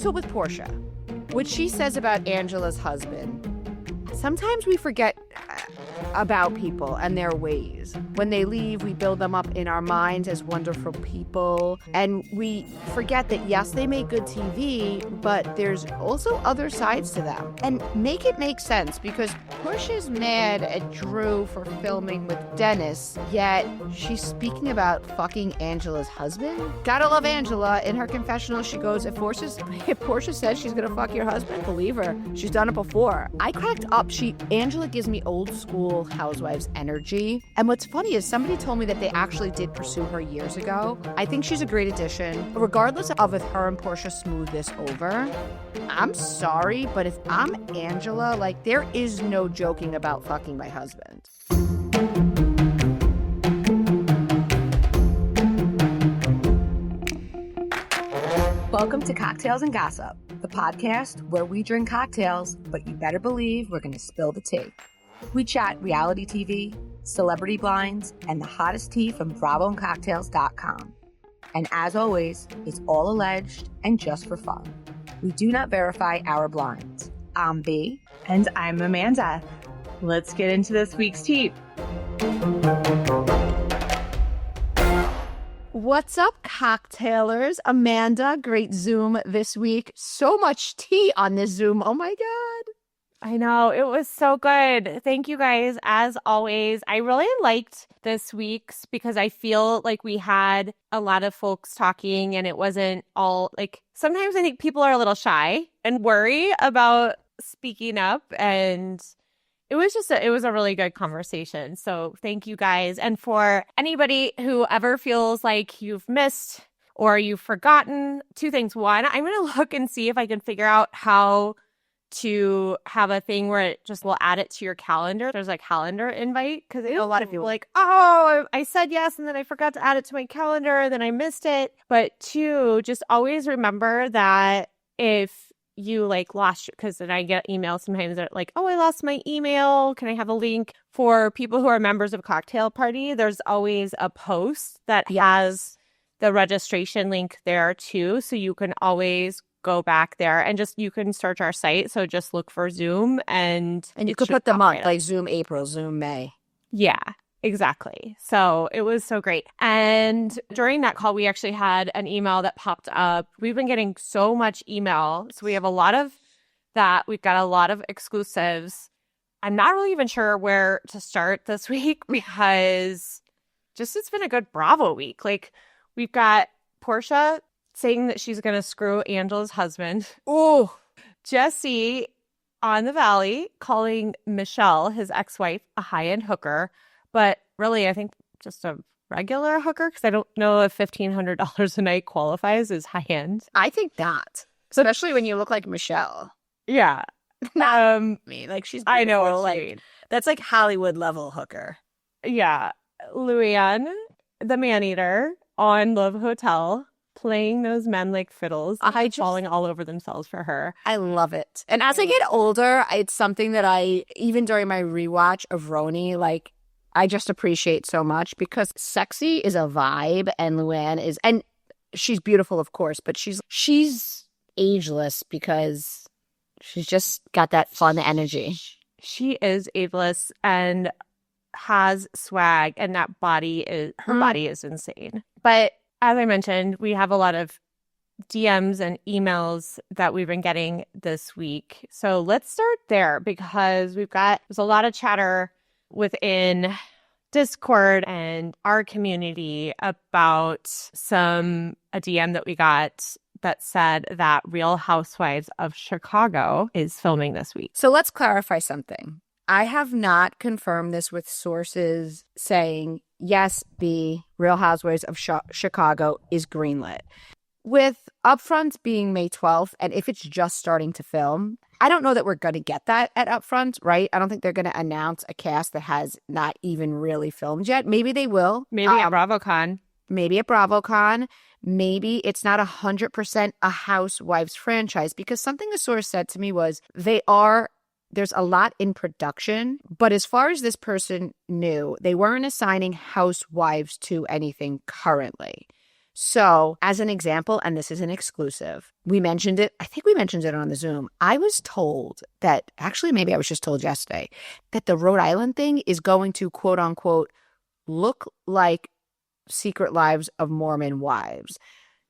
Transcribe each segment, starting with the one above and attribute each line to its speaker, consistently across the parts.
Speaker 1: So with Portia, what she says about Angela's husband, sometimes we forget about people and their ways. When they leave, we build them up in our minds as wonderful people. And we forget that, yes, they make good TV, but there's also other sides to them. And make it make sense, because Portia's mad at Drew for filming with Dennis, yet she's speaking about fucking Angela's husband. Gotta love Angela. In her confessional, she goes, if Portia says she's gonna fuck your husband, believe her. She's done it before. I cracked up. Angela gives me old school housewives energy. And what's funny is somebody told me that they actually did pursue her years ago. I think she's a great addition. Regardless of if her and Portia smooth this over, I'm sorry, but if I'm Angela, like, there is no joking about fucking my husband. Welcome to Cocktails and Gossip, the podcast where we drink cocktails, but you better believe we're going to spill the tea. We chat reality TV, celebrity blinds, and the hottest tea from BravoandCocktails.com. And as always, it's all alleged and just for fun. We do not verify our blinds. I'm B.
Speaker 2: And I'm Amanda. Let's get into this week's tea.
Speaker 1: What's up, cocktailers? Amanda, great Zoom this week. So much tea on this Zoom. Oh my God.
Speaker 2: I know. It was so good. Thank you guys, as always. I really liked this week's because I feel like we had a lot of folks talking and it wasn't all like, sometimes I think people are a little shy and worry about speaking up, and it was a really good conversation. So thank you guys. And for anybody who ever feels like you've missed or you've forgotten, two things. One, I'm going to look and see if I can figure out how to have a thing where it just will add it to your calendar. There's a calendar invite, because I know a lot of people like, oh, I said yes and then I forgot to add it to my calendar and then I missed it. But two, just always remember that if you lost, because then I get emails sometimes that oh, I lost my email. Can I have a link? For people who are members of Cocktail Party, there's always a post that has the registration link there too. So you can always go back there and you can search our site. So just look for Zoom and
Speaker 1: you could put them on like Zoom April, Zoom May.
Speaker 2: Yeah, exactly. So it was so great. And during that call, we actually had an email that popped up. We've been getting so much email. So we have a lot of that. We've got a lot of exclusives. I'm not really even sure where to start this week because it's been a good Bravo week. We've got Portia saying that she's going to screw Angela's husband.
Speaker 1: Oh,
Speaker 2: Jesse on the Valley calling Michelle, his ex-wife, a high-end hooker. But really, I think just a regular hooker, because I don't know if $1,500 a night qualifies as high-end.
Speaker 1: I think not, especially when you look like Michelle.
Speaker 2: Yeah.
Speaker 1: Not me. She's
Speaker 2: I know.
Speaker 1: That's Hollywood level hooker.
Speaker 2: Yeah. Luann, the man-eater on Love Hotel, playing those men like fiddles, falling all over themselves for her.
Speaker 1: I love it. And as I get older, it's something that even during my rewatch of Roni, I just appreciate so much, because sexy is a vibe, and Luann is, and she's beautiful, of course, but she's ageless because she's just got that fun energy.
Speaker 2: She is ageless and has swag, and that body is, her body is insane. But as I mentioned, we have a lot of DMs and emails that we've been getting this week. So let's start there, because there's a lot of chatter within Discord and our community about a DM that we got that said that Real Housewives of Chicago is filming this week.
Speaker 1: So let's clarify something. I have not confirmed this with sources saying, yes, B, Real Housewives of Chicago is greenlit. With Upfront being May 12th, and if it's just starting to film, I don't know that we're going to get that at Upfront, right? I don't think they're going to announce a cast that has not even really filmed yet. Maybe they will.
Speaker 2: Maybe at BravoCon.
Speaker 1: Maybe at BravoCon. Maybe it's not 100% a Housewives franchise, because something a source said to me was there's a lot in production, but as far as this person knew, they weren't assigning housewives to anything currently. So as an example, and this is an exclusive, we mentioned it. I think we mentioned it on the Zoom. I was told that, actually, maybe I was just told yesterday, that the Rhode Island thing is going to, quote unquote, look like Secret Lives of Mormon Wives.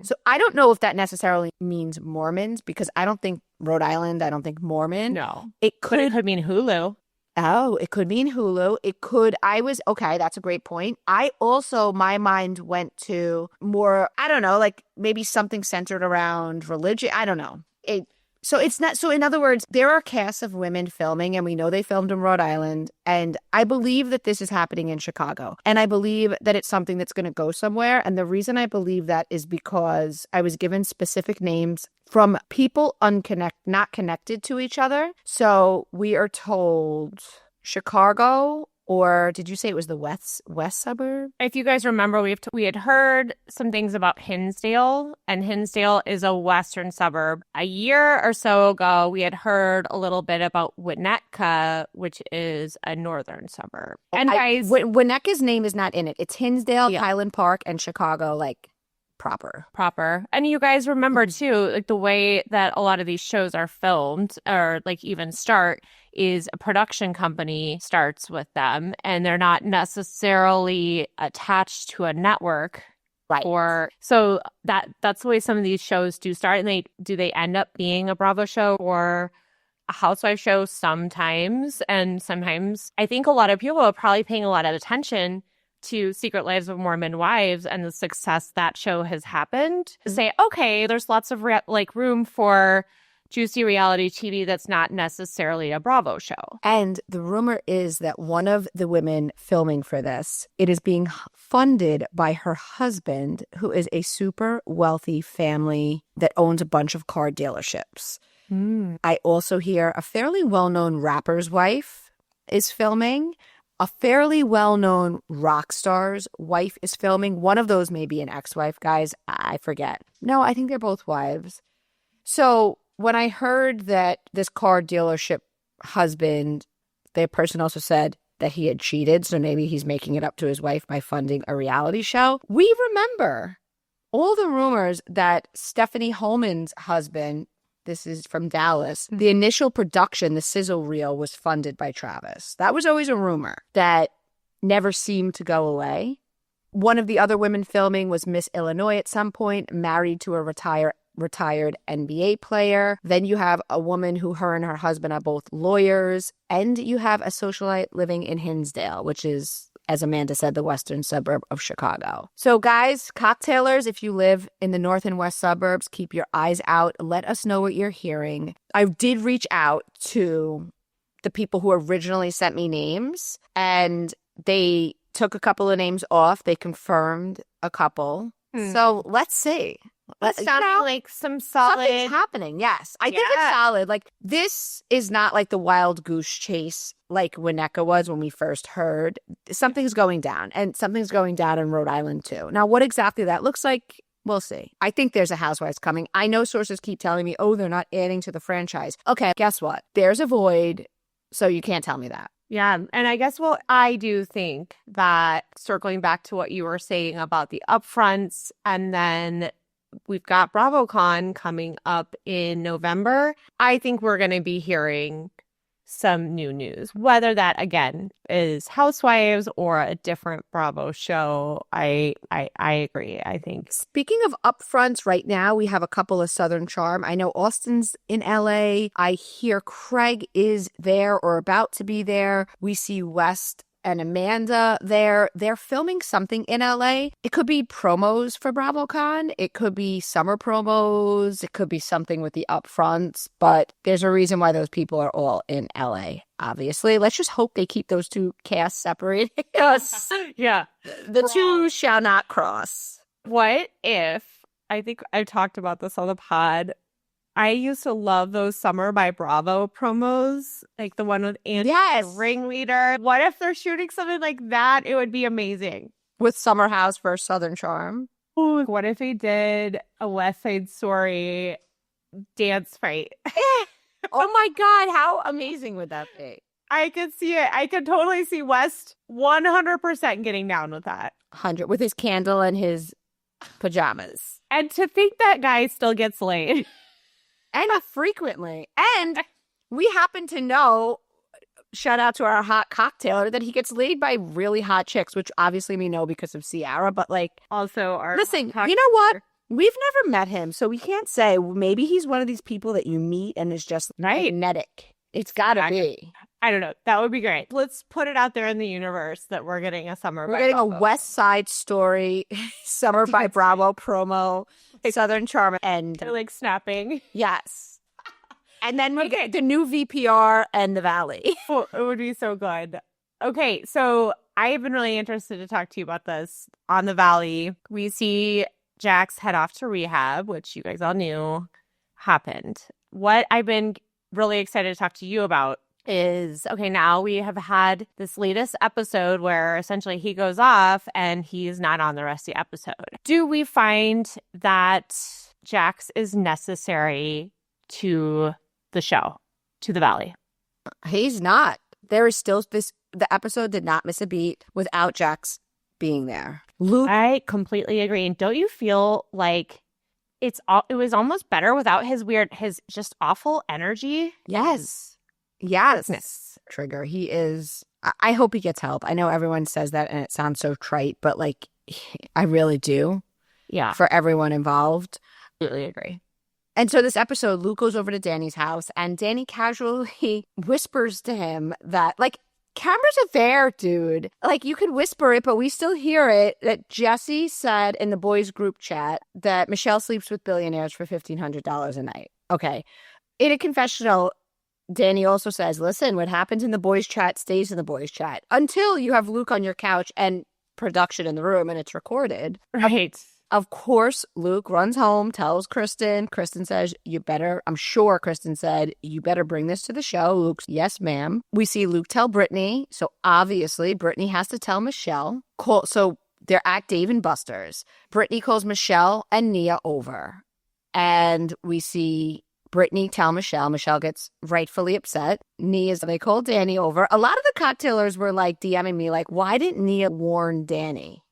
Speaker 1: So I don't know if that necessarily means Mormons, because I don't think Rhode Island, I don't think Mormon.
Speaker 2: No.
Speaker 1: It
Speaker 2: But it
Speaker 1: could
Speaker 2: could mean Hulu.
Speaker 1: Oh, it could mean Hulu. It could, okay, that's a great point. I also, my mind went to more, I don't know, like maybe something centered around religion. I don't know. So it's not, so in other words, there are casts of women filming, and we know they filmed in Rhode Island. And I believe that this is happening in Chicago. And I believe that it's something that's going to go somewhere. And the reason I believe that is because I was given specific names from people not connected to each other. So we are told Chicago, or did you say it was the west suburb?
Speaker 2: If you guys remember, we had heard some things about Hinsdale, and Hinsdale is a western suburb. A year or so ago, we had heard a little bit about Winnetka, which is a northern suburb. And guys,
Speaker 1: Winnetka's name is not in it. It's Hinsdale,
Speaker 2: Yeah.
Speaker 1: Highland Park, and Chicago, like proper.
Speaker 2: And you guys remember too, like the way that a lot of these shows are filmed, or like even start, is a production company starts with them, and they're not necessarily attached to a network.
Speaker 1: Right.
Speaker 2: Or so that's the way some of these shows do start. And they end up being a Bravo show or a housewife show sometimes. And sometimes I think a lot of people are probably paying a lot of attention to Secret Lives of Mormon Wives and the success that show has happened. Say, okay, there's lots of room for juicy reality TV that's not necessarily a Bravo show.
Speaker 1: And the rumor is that one of the women filming for this, it is being funded by her husband, who is a super wealthy family that owns a bunch of car dealerships. I also hear a fairly well-known rapper's wife is filming. A fairly well-known rock star's wife is filming. One of those may be an ex-wife, guys. I forget. No, I think they're both wives. So when I heard that this car dealership husband, the person also said that he had cheated, so maybe he's making it up to his wife by funding a reality show. We remember all the rumors that Stephanie Holman's husband, this is from Dallas, the initial production, the sizzle reel, was funded by Travis. That was always a rumor that never seemed to go away. One of the other women filming was Miss Illinois at some point, married to a retired NBA player. Then you have a woman who her and her husband are both lawyers. And you have a socialite living in Hinsdale, which is, as Amanda said, the western suburb of Chicago. So guys, cocktailers, if you live in the north and west suburbs, keep your eyes out. Let us know what you're hearing. I did reach out to the people who originally sent me names, and they took a couple of names off. They confirmed a couple. So let's see.
Speaker 2: That sounds like some solid.
Speaker 1: Something's happening, yes. I think it's solid. Like, this is not like the wild goose chase like Winnetka was when we first heard. Something's going down, and something's going down in Rhode Island, too. Now, what exactly that looks like, we'll see. I think there's a Housewives coming. I know sources keep telling me, oh, they're not adding to the franchise. Okay, guess what? There's a void, so you can't tell me that.
Speaker 2: Yeah. And I guess, I do think that, circling back to what you were saying about the upfronts, and then we've got BravoCon coming up in November, I think we're going to be hearing some new news, whether that, again, is Housewives or a different Bravo show. I agree, I think.
Speaker 1: Speaking of upfronts, right now we have a couple of Southern Charm. I know Austin's in LA. I hear Craig is there or about to be there. We see West and Amanda there. They're filming something in LA. It could be promos for BravoCon. It could be summer promos. It could be something with the upfronts. But there's a reason why those people are all in LA, obviously. Let's just hope they keep those two casts separated. Yes.
Speaker 2: Yeah.
Speaker 1: The two shall not cross.
Speaker 2: What if, I think I talked about this on the pod, I used to love those Summer by Bravo promos, like the one with Andy, the ringleader. What if they're shooting something like that? It would be amazing.
Speaker 1: With Summer House versus Southern Charm.
Speaker 2: Ooh, what if he did a West Side Story dance fight?
Speaker 1: Oh my God, how amazing would that be?
Speaker 2: I could see it. I could totally see West 100% getting down with that.
Speaker 1: 100 with his candle and his pajamas.
Speaker 2: And to think that guy still gets laid.
Speaker 1: And frequently. And we happen to know, shout out to our hot cocktailer, that he gets laid by really hot chicks, which obviously we know because of Ciara. But like,
Speaker 2: Also, our
Speaker 1: listen, you know what? We've never met him, so we can't say. Maybe he's one of these people that you meet and is just magnetic. It's got to be.
Speaker 2: I don't know. That would be great. Let's put it out there in the universe that we're getting a summer.
Speaker 1: We're getting a West Side Story Summer by Bravo promo, Southern Charm, and
Speaker 2: They're like snapping.
Speaker 1: Yes. And then we get the new VPR and the Valley.
Speaker 2: Oh, it would be so good. Okay, so I have been really interested to talk to you about this. On the Valley, we see Jax head off to rehab, which you guys all knew happened. What I've been really excited to talk to you about is, okay, now we have had this latest episode where essentially he goes off and he's not on the rest of the episode. Do we find that Jax is necessary to the show, to the Valley?
Speaker 1: He's not. There is still this. The episode did not miss a beat without Jax being there. Luke,
Speaker 2: I completely agree. And don't you feel like it was almost better without his just awful energy?
Speaker 1: Yes. Trigger. He is. I hope he gets help. I know everyone says that and it sounds so trite, but like, I really do.
Speaker 2: Yeah.
Speaker 1: For everyone involved.
Speaker 2: Completely agree.
Speaker 1: And so this episode, Luke goes over to Danny's house and Danny casually whispers to him that, like, cameras are there, dude. Like, you could whisper it, but we still hear it, that Jesse said in the boys' group chat that Michelle sleeps with billionaires for $1,500 a night. Okay. In a confessional, Danny also says, listen, what happens in the boys' chat stays in the boys' chat until you have Luke on your couch and production in the room and it's recorded.
Speaker 2: Right.
Speaker 1: Of course, Luke runs home, tells Kristen. Kristen says, I'm sure Kristen said, you better bring this to the show. Luke's, yes, ma'am. We see Luke tell Brittany. So obviously, Brittany has to tell Michelle. So they're at Dave and Buster's. Brittany calls Michelle and Nia over. And we see Brittany tell Michelle. Michelle gets rightfully upset. They call Danny over. A lot of the cocktailers were like DMing me, like, why didn't Nia warn Danny?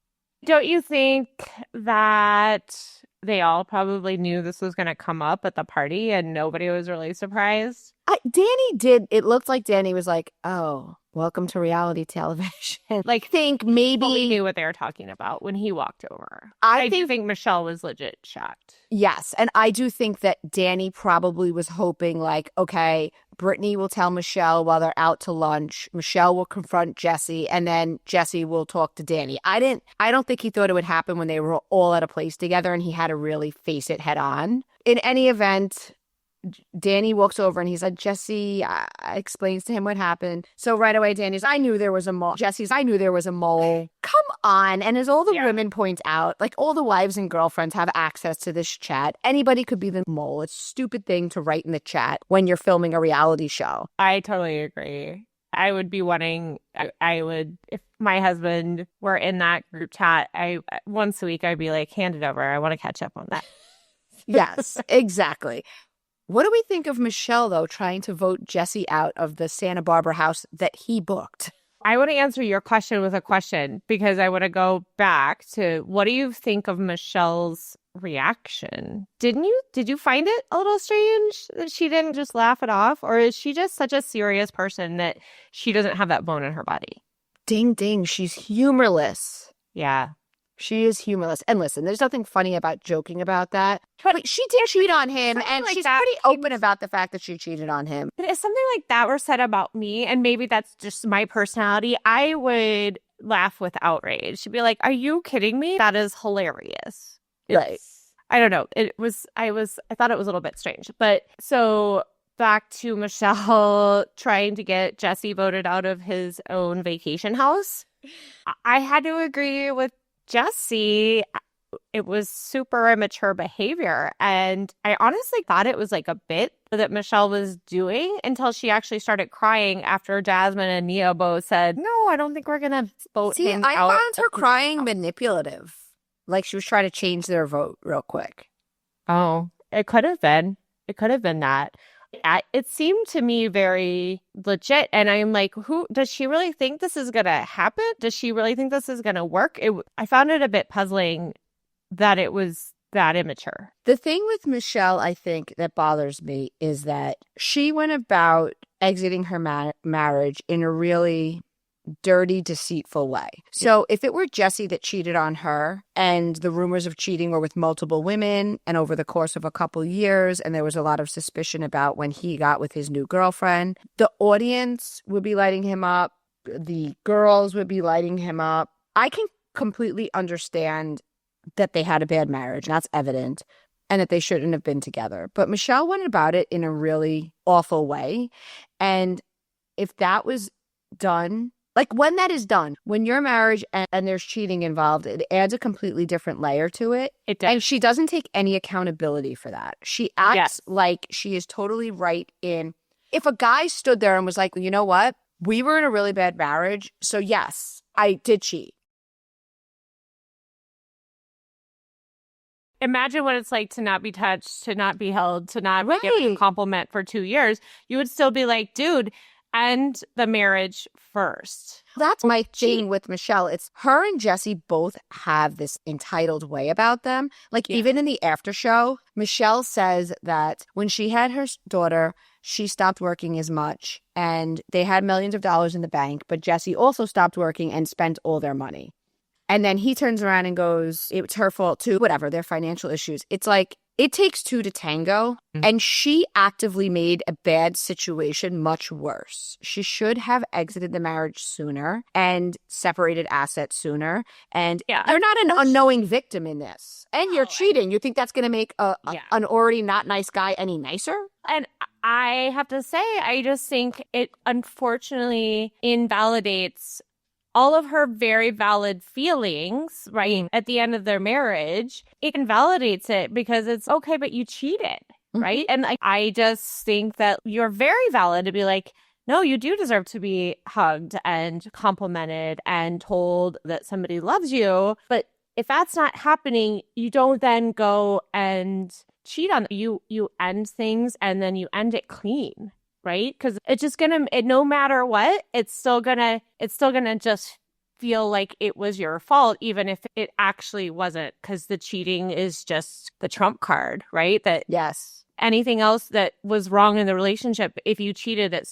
Speaker 2: Don't you think that they all probably knew this was going to come up at the party and nobody was really surprised?
Speaker 1: Danny did. It looked like Danny was like, oh, welcome to reality television.
Speaker 2: Like,
Speaker 1: think maybe
Speaker 2: he knew what they were talking about when he walked over. I do think Michelle was legit shocked.
Speaker 1: Yes. And I do think that Danny probably was hoping, like, okay, Brittany will tell Michelle while they're out to lunch. Michelle will confront Jesse, and then Jesse will talk to Danny. I don't think he thought it would happen when they were all at a place together and he had to really face it head on. In any event, Danny walks over and he's like, Jesse explains to him what happened. So right away, Danny's, I knew there was a mole. Jesse's, I knew there was a mole. Come on. And as all the women point out, like, all the wives and girlfriends have access to this chat. Anybody could be the mole. It's a stupid thing to write in the chat when you're filming a reality show.
Speaker 2: I totally agree. I would be wanting, I would, if my husband were in that group chat, once a week, I'd be like, hand it over. I want to catch up on that.
Speaker 1: Yes, exactly. What do we think of Michelle, though, trying to vote Jesse out of the Santa Barbara house that he booked?
Speaker 2: I want to answer your question with a question because I want to go back to, what do you think of Michelle's reaction? Did you find it a little strange that she didn't just laugh it off? Or is she just such a serious person that she doesn't have that bone in her body?
Speaker 1: Ding, ding. She's humorless.
Speaker 2: Yeah.
Speaker 1: She is humorless. And listen, there's nothing funny about joking about that. But she did cheat on him, and she's pretty open about the fact that she cheated on him.
Speaker 2: But if something like that were said about me, and maybe that's just my personality, I would laugh with outrage. She'd be like, are you kidding me? That is hilarious.
Speaker 1: Right.
Speaker 2: I don't know. I thought it was a little bit strange. But so back to Michelle trying to get Jesse voted out of his own vacation house. I had to agree with Jesse. It was super immature behavior. And I honestly thought it was like a bit that Michelle was doing until she actually started crying after Jasmine and Nia both said, no, I don't think we're going to vote him out.
Speaker 1: I found her crying manipulative. Like she was trying to change their vote real quick.
Speaker 2: Oh, it could have been. It could have been that. It seemed to me very legit. And I'm like, does she really think this is going to happen? Does she really think this is going to work? I found it a bit puzzling that it was that immature.
Speaker 1: The thing with Michelle, I think, that bothers me is that she went about exiting her marriage in a really dirty, deceitful way. So if it were Jesse that cheated on her and the rumors of cheating were with multiple women and over the course of a couple years, and there was a lot of suspicion about when he got with his new girlfriend, the audience would be lighting him up. The girls would be lighting him up. I can completely understand that they had a bad marriage. That's evident. And that they shouldn't have been together. But Michelle went about it in a really awful way. And if that was done, like when that is done, when you're married and there's cheating involved, it adds a completely different layer to it.
Speaker 2: It does.
Speaker 1: And she doesn't take any accountability for that. She acts like she is totally right in. If a guy stood there and was like, you know what? We were in a really bad marriage. So yes, I did cheat.
Speaker 2: Imagine what it's like to not be touched, to not be held, to not get a compliment for 2 years. You would still be like, dude, end the marriage first.
Speaker 1: That's my thing with Michelle. It's her and Jesse both have this entitled way about them. Like even in the after show, Michelle says that when she had her daughter, she stopped working as much and they had millions of dollars in the bank. But Jesse also stopped working and spent all their money. And then he turns around and goes, it's her fault too, whatever, their financial issues. It's like, it takes two to tango. And she actively made a bad situation much worse. She should have exited the marriage sooner and separated assets sooner. And you're not an unknowing victim in this. And you're cheating. You think that's going to make an already not nice guy any nicer?
Speaker 2: And I have to say, I just think it unfortunately invalidates all of her very valid feelings, right, at the end of their marriage. It invalidates it because it's okay, but you cheated, right? And I just think that you're very valid to be like, no, you do deserve to be hugged and complimented and told that somebody loves you. But if that's not happening, you don't then go and cheat on you. You end things and then you end it clean. Right? Because it's just no matter what, it's still gonna just feel like it was your fault, even if it actually wasn't, because the cheating is just the trump card, right? That anything else that was wrong in the relationship, if you cheated, that's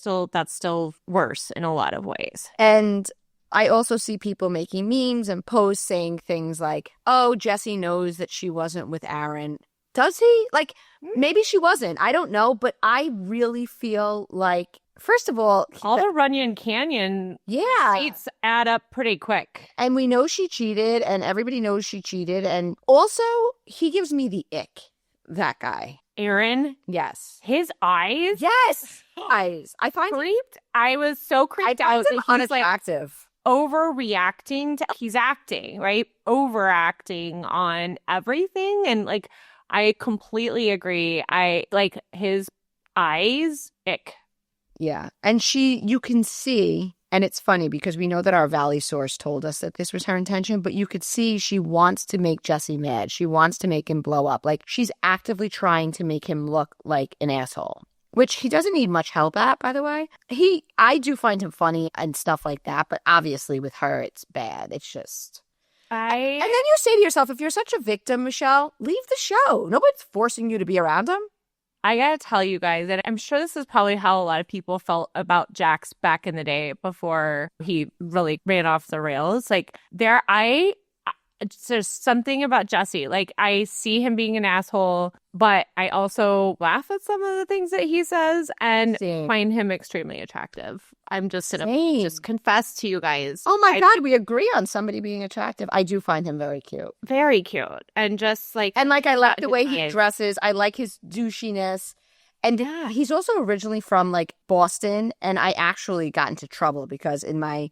Speaker 2: still worse in a lot of ways.
Speaker 1: And I also see people making memes and posts saying things like, oh, Jesse knows that she wasn't with Aaron. Does he? Like, maybe she wasn't. I don't know. But I really feel like, first of all
Speaker 2: the Runyon Canyon receipts add up pretty quick.
Speaker 1: And we know she cheated and everybody knows she cheated. And also, he gives me the ick, that guy.
Speaker 2: Aaron?
Speaker 1: Yes.
Speaker 2: His eyes?
Speaker 1: Yes. Eyes. I find
Speaker 2: creeped. I was so creeped out.
Speaker 1: He's unattractive.
Speaker 2: Overreacting to, he's acting, right? Overacting on everything. And like, I completely agree. I like his eyes. Ick.
Speaker 1: Yeah. And you can see, and it's funny because we know that our Valley source told us that this was her intention, but you could see she wants to make Jesse mad. She wants to make him blow up. Like she's actively trying to make him look like an asshole, which he doesn't need much help at, by the way. I do find him funny and stuff like that, but obviously with her, it's bad. It's just... And then you say to yourself, if you're such a victim, Michelle, leave the show. Nobody's forcing you to be around him.
Speaker 2: I gotta tell you guys, and I'm sure this is probably how a lot of people felt about Jax back in the day before he really ran off the rails. Like there's something about Jesse. Like I see him being an asshole, but I also laugh at some of the things that he says and find him extremely attractive. I'm just gonna just confess to you guys.
Speaker 1: Oh my God, we agree on somebody being attractive. I do find him very cute.
Speaker 2: Very cute. And just like...
Speaker 1: And like I like the way he dresses. I like his douchiness. And he's also originally from like Boston, and I actually got into trouble because I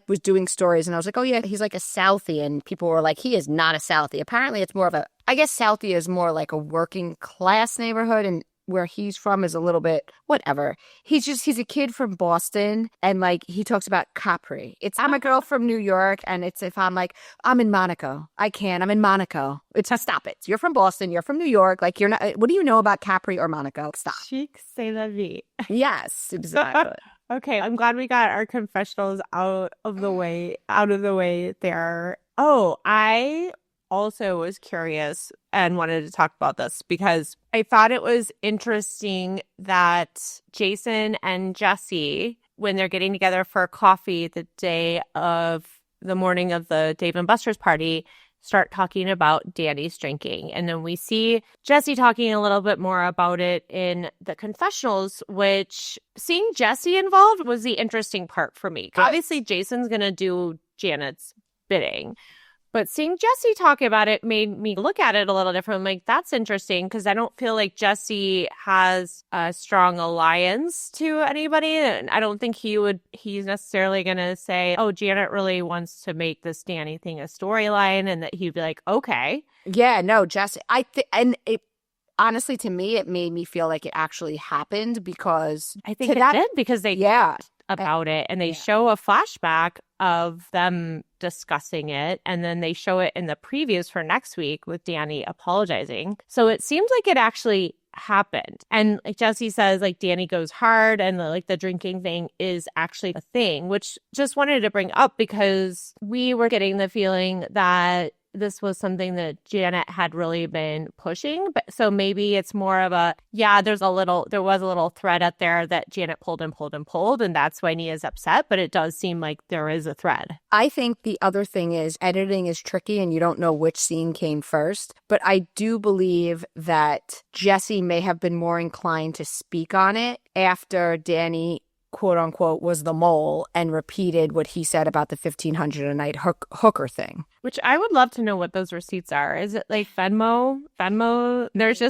Speaker 1: was doing stories and I was like, oh yeah, he's like a Southie, and people were like, he is not a Southie. Apparently it's more of I guess Southie is more like a working class neighborhood, and where he's from is a little bit whatever. He's a kid from Boston, and like he talks about Capri. I'm a girl from New York, and it's if I'm like, I'm in Monaco. I'm in Monaco. Stop it. You're from Boston. You're from New York. Like you're not. What do you know about Capri or Monaco? Stop.
Speaker 2: Chic, c'est la vie.
Speaker 1: Yes, exactly.
Speaker 2: Okay, I'm glad we got our confessionals out of the way there. Oh, I also was curious and wanted to talk about this because I thought it was interesting that Jason and Jesse, when they're getting together for coffee the morning of the Dave and Buster's party, start talking about Danny's drinking. And then we see Jesse talking a little bit more about it in the confessionals, which seeing Jesse involved was the interesting part for me. Obviously, Jason's going to do Janet's bidding. But seeing Jesse talk about it made me look at it a little different. I'm like, that's interesting because I don't feel like Jesse has a strong alliance to anybody. And I don't think he's necessarily going to say, oh, Janet really wants to make this Danny thing a storyline, and that he'd be like, okay.
Speaker 1: Yeah, no, Jesse, honestly, to me, it made me feel like it actually happened because
Speaker 2: I think it did because they talked about it and they show a flashback of them discussing it, and then they show it in the previews for next week with Danny apologizing. So it seems like it actually happened. And like Jesse says, like Danny goes hard, and the drinking thing is actually a thing, which just wanted to bring up because we were getting the feeling that this was something that Janet had really been pushing. But so maybe it's more of there was a little thread out there that Janet pulled, and that's why Nia's upset. But it does seem like there is a thread.
Speaker 1: I think the other thing is editing is tricky and you don't know which scene came first. But I do believe that Jesse may have been more inclined to speak on it after Danny, quote unquote, was the mole and repeated what he said about the $1,500 a night hooker thing.
Speaker 2: Which I would love to know what those receipts are. Is it like Venmo?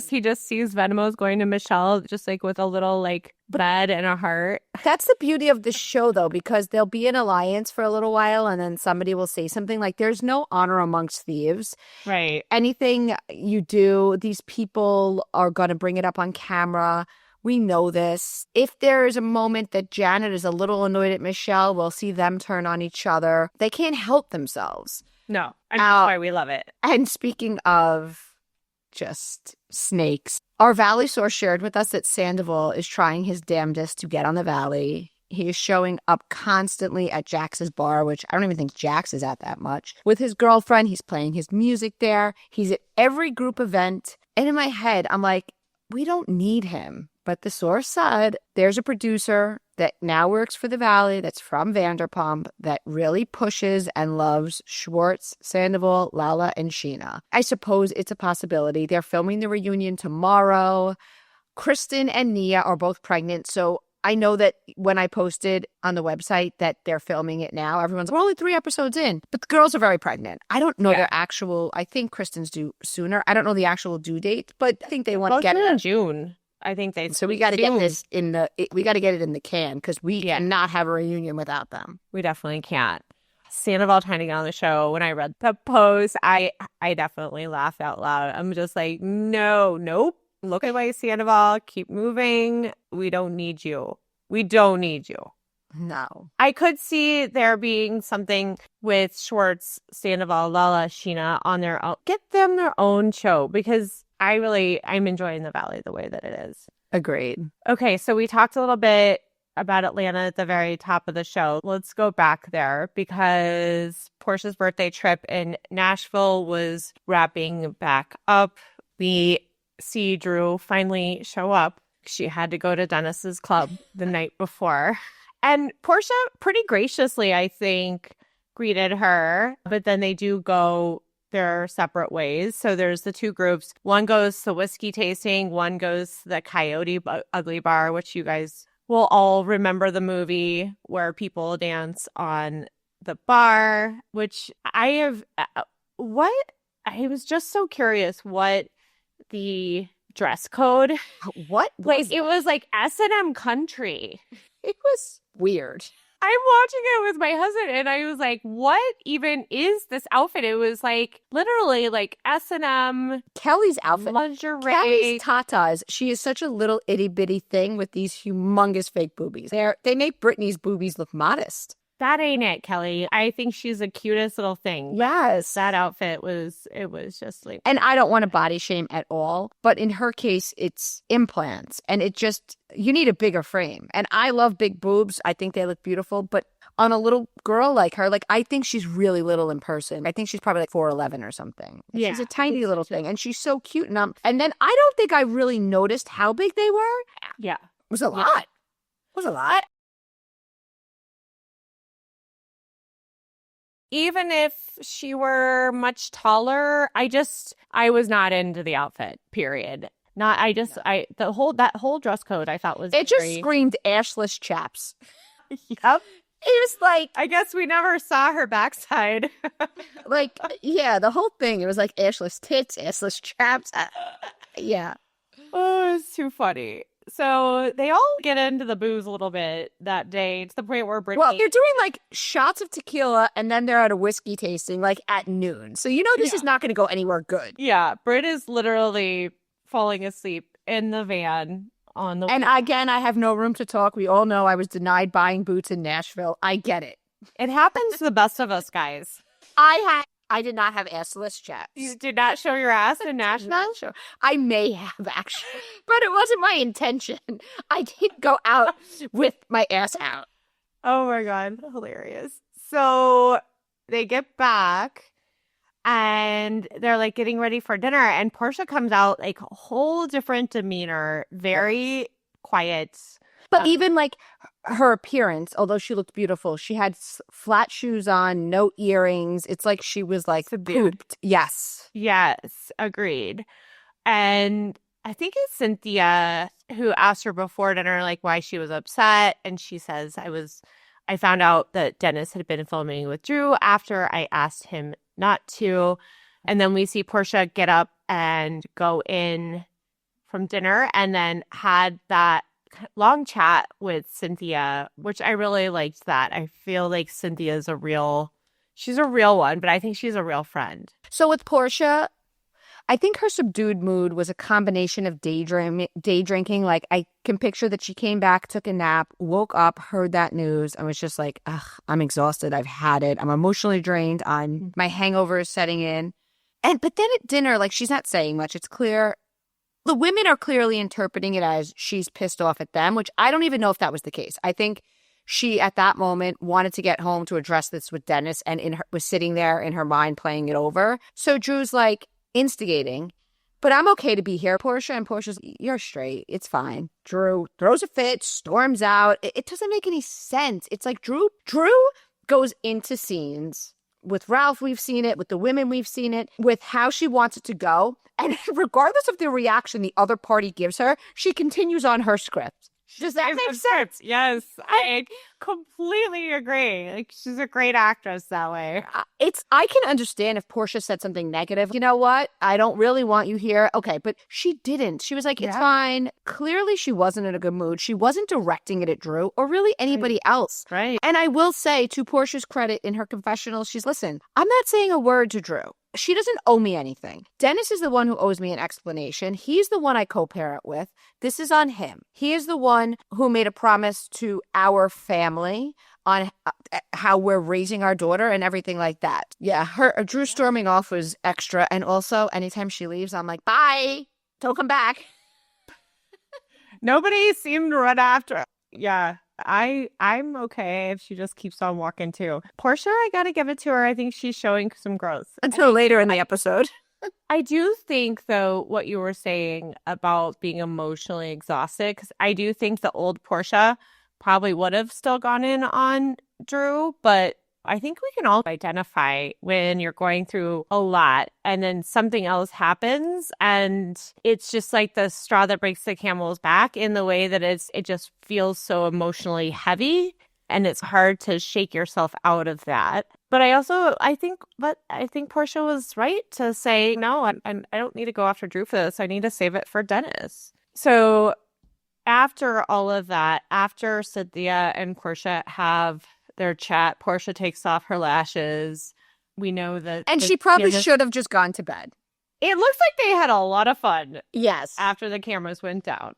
Speaker 2: He just sees Venmos going to Michelle just like with a little like bed and a heart.
Speaker 1: That's the beauty of the show though, because there'll be an alliance for a little while and then somebody will say something like, there's no honor amongst thieves.
Speaker 2: Right.
Speaker 1: Anything you do, these people are going to bring it up on camera. We know this. If there is a moment that Janet is a little annoyed at Michelle, we'll see them turn on each other. They can't help themselves.
Speaker 2: No, and that's why we love it.
Speaker 1: And speaking of just snakes, our Valley source shared with us that Sandoval is trying his damnedest to get on the Valley. He is showing up constantly at Jax's bar, which I don't even think Jax is at that much. With his girlfriend, he's playing his music there. He's at every group event. And in my head, I'm like, we don't need him. But the source said there's a producer that now works for the Valley that's from Vanderpump that really pushes and loves Schwartz, Sandoval, Lala, and Sheena. I suppose it's a possibility. They're filming the reunion tomorrow. Kristen and Nia are both pregnant. So I know that when I posted on the website that they're filming it now, everyone's like, we're only 3 episodes in. But the girls are very pregnant. I don't know their actual, I think Kristen's due sooner. I don't know the actual due date, but I think they want to get it
Speaker 2: in June. I think they.
Speaker 1: So we got to get this we got to get it in the can because we cannot have a reunion without them.
Speaker 2: We definitely can't. Sandoval trying to get on the show. When I read the post, I definitely laughed out loud. I'm just like, nope. Look away, Sandoval. Keep moving. We don't need you. We don't need you.
Speaker 1: No. I
Speaker 2: could see there being something with Schwartz, Sandoval, Lala, Sheena on their own. Get them their own show because I'm enjoying the Valley the way that it is.
Speaker 1: Agreed.
Speaker 2: Okay, so we talked a little bit about Atlanta at the very top of the show. Let's go back there because Portia's birthday trip in Nashville was wrapping back up. We see Drew finally show up. She had to go to Dennis's club the night before. And Portia pretty graciously, I think, greeted her. But then they do go their separate ways. So there's the two groups. One goes to whiskey tasting. One goes to the Coyote Ugly Bar, which you guys will all remember the movie where people dance on the bar, which I was just so curious what the dress code.
Speaker 1: What?
Speaker 2: It was like S&M country.
Speaker 1: It was weird.
Speaker 2: I'm watching it with my husband and I was like, what even is this outfit? It was like literally like S&M.
Speaker 1: Kelly's outfit.
Speaker 2: Lingerie.
Speaker 1: Kelly's tatas. She is such a little itty bitty thing with these humongous fake boobies. They make Britney's boobies look modest.
Speaker 2: That ain't it, Kelly. I think she's the cutest little thing.
Speaker 1: Yes.
Speaker 2: That outfit was just like...
Speaker 1: And I don't want to body shame at all, but in her case, it's implants. And you need a bigger frame. And I love big boobs. I think they look beautiful. But on a little girl like her. Like, I think she's really little in person. I think she's probably like 4'11" or something.
Speaker 2: Yeah.
Speaker 1: She's a tiny little thing, and she's so cute. And then I don't think I really noticed how big they were.
Speaker 2: Yeah.
Speaker 1: It was a lot. It was a lot.
Speaker 2: Even if she were much taller, I was not into the outfit, period. That whole dress code I thought was
Speaker 1: It just screamed ashless chaps.
Speaker 2: Yep.
Speaker 1: It was like,
Speaker 2: I guess we never saw her backside.
Speaker 1: like, yeah, the whole thing. It was like ashless tits, ashless chaps. Yeah.
Speaker 2: Oh, it's too funny. So they all get into the booze a little bit that day to the point where Brittany...
Speaker 1: Well, they're doing like shots of tequila and then they're at a whiskey tasting like at noon. So you know this is not going to go anywhere good.
Speaker 2: Yeah, Britt is literally falling asleep in the van on the...
Speaker 1: And again, I have no room to talk. We all know I was denied buying boots in Nashville. I get it.
Speaker 2: It happens to the best of us, guys.
Speaker 1: I did not have assless chaps.
Speaker 2: You did not show your ass in Nashville?
Speaker 1: Sure. I may have actually, but it wasn't my intention. I did go out with my ass out.
Speaker 2: Oh my God, hilarious. So they get back and they're like getting ready for dinner, and Portia comes out like a whole different demeanor, very quiet.
Speaker 1: But even like her appearance, although she looked beautiful, she had flat shoes on, no earrings. It's like she was like pooped. Yes.
Speaker 2: Yes, agreed. And I think it's Cynthia who asked her before dinner like why she was upset, and she says, I found out that Dennis had been filming with Drew after I asked him not to. And then we see Portia get up and go in from dinner and then had that long chat with Cynthia, which I really liked that. I feel like Cynthia's she's a real one, but I think she's a real friend.
Speaker 1: So with Portia, I think her subdued mood was a combination of day drinking. Like, I can picture that she came back, took a nap, woke up, heard that news, and was just like, ugh, I'm exhausted. I've had it. I'm emotionally drained. My hangover is setting in. But then at dinner, like, she's not saying much. It's clear. The women are clearly interpreting it as she's pissed off at them, which I don't even know if that was the case. I think she, at that moment, wanted to get home to address this with Dennis and was sitting there in her mind playing it over. So Drew's like instigating, but I'm okay to be here, Portia. And Portia's, you're straight. It's fine. Drew throws a fit, storms out. It doesn't make any sense. It's like Drew goes into scenes. With Ralph, we've seen it. With the women, we've seen it. With how she wants it to go. And regardless of the reaction the other party gives her, she continues on her script. Does that make sense?
Speaker 2: Yes, I completely agree. Like, she's a great actress that way.
Speaker 1: I can understand if Portia said something negative. You know what? I don't really want you here. Okay, but she didn't. She was like, it's fine. Clearly, she wasn't in a good mood. She wasn't directing it at Drew or really anybody else.
Speaker 2: Right.
Speaker 1: And I will say, to Portia's credit, in her confessional, listen, I'm not saying a word to Drew. She doesn't owe me anything. Dennis is the one who owes me an explanation. He's the one I co-parent with. This is on him. He is the one who made a promise to our family on how we're raising our daughter and everything like that. Yeah, Drew storming off was extra. And also, anytime she leaves, I'm like, bye. Don't come back.
Speaker 2: Nobody seemed to run after her. Yeah. I'm okay if she just keeps on walking too. Portia, I gotta give it to her. I think she's showing some growth.
Speaker 1: Until later in the episode.
Speaker 2: I do think, though, what you were saying about being emotionally exhausted, because I do think the old Portia probably would have still gone in on Drew, but I think we can all identify when you're going through a lot and then something else happens and it's just like the straw that breaks the camel's back in the way that it just feels so emotionally heavy and it's hard to shake yourself out of that. But I think Portia was right to say, no, I don't need to go after Drew for this. I need to save it for Dennis. So after all of that, after Cynthia and Portia have their chat, Portia takes off her lashes. We know that...
Speaker 1: And she probably should have just gone to bed.
Speaker 2: It looks like they had a lot of fun.
Speaker 1: Yes.
Speaker 2: After the cameras went down.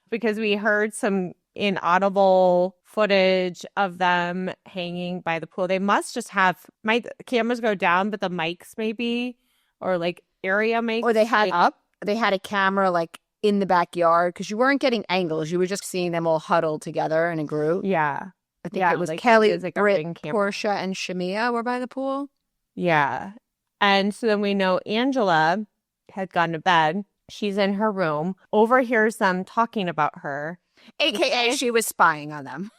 Speaker 2: Because we heard some inaudible footage of them hanging by the pool. They must just have... cameras go down, but the mics maybe, or like area mics.
Speaker 1: Or they had a camera like in the backyard because you weren't getting angles. You were just seeing them all huddled together in a group.
Speaker 2: Yeah.
Speaker 1: I think
Speaker 2: Yeah,
Speaker 1: it was
Speaker 2: like,
Speaker 1: Kelly,
Speaker 2: it's like a
Speaker 1: Britt,
Speaker 2: ring camera.
Speaker 1: Portia, and Shamia were by the pool.
Speaker 2: Yeah. And so then we know Angela had gone to bed. She's in her room, overhears them talking about her.
Speaker 1: AKA she was spying on them.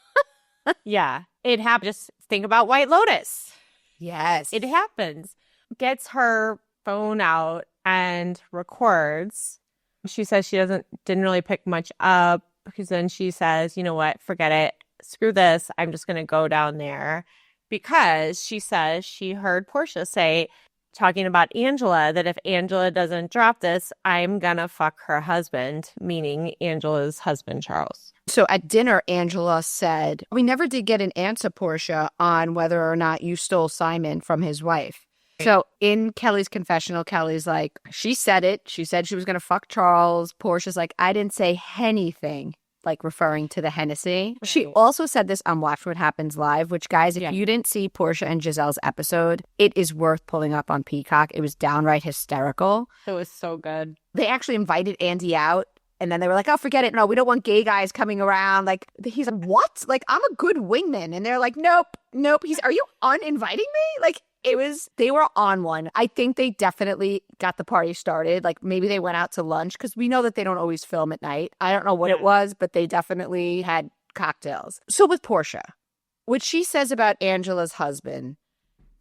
Speaker 2: Yeah. It happened. Just think about White Lotus.
Speaker 1: Yes.
Speaker 2: It happens. Gets her phone out and records. She says she didn't really pick much up because then she says, you know what, forget it. Screw this. I'm just going to go down there because she says she heard Portia say, talking about Angela, that if Angela doesn't drop this, I'm going to fuck her husband, meaning Angela's husband, Charles.
Speaker 1: So at dinner, Angela said, we never did get an answer, Portia, on whether or not you stole Simon from his wife. So in Kelly's confessional, Kelly's like, she said it. She said she was going to fuck Charles. Portia's like, I didn't say anything, like referring to the Hennessy. She also said this on Watch What Happens Live, which, guys, if you didn't see Portia and Giselle's episode, it is worth pulling up on Peacock. It was downright hysterical.
Speaker 2: It was so good.
Speaker 1: They actually invited Andy out. And then they were like, oh, forget it. No, we don't want gay guys coming around. Like, he's like, what? Like, I'm a good wingman. And they're like, nope. Are you uninviting me? Like, they were on one. I think they definitely got the party started. Like, maybe they went out to lunch because we know that they don't always film at night. I don't know what it was, but they definitely had cocktails. So with Portia, what she says about Angela's husband,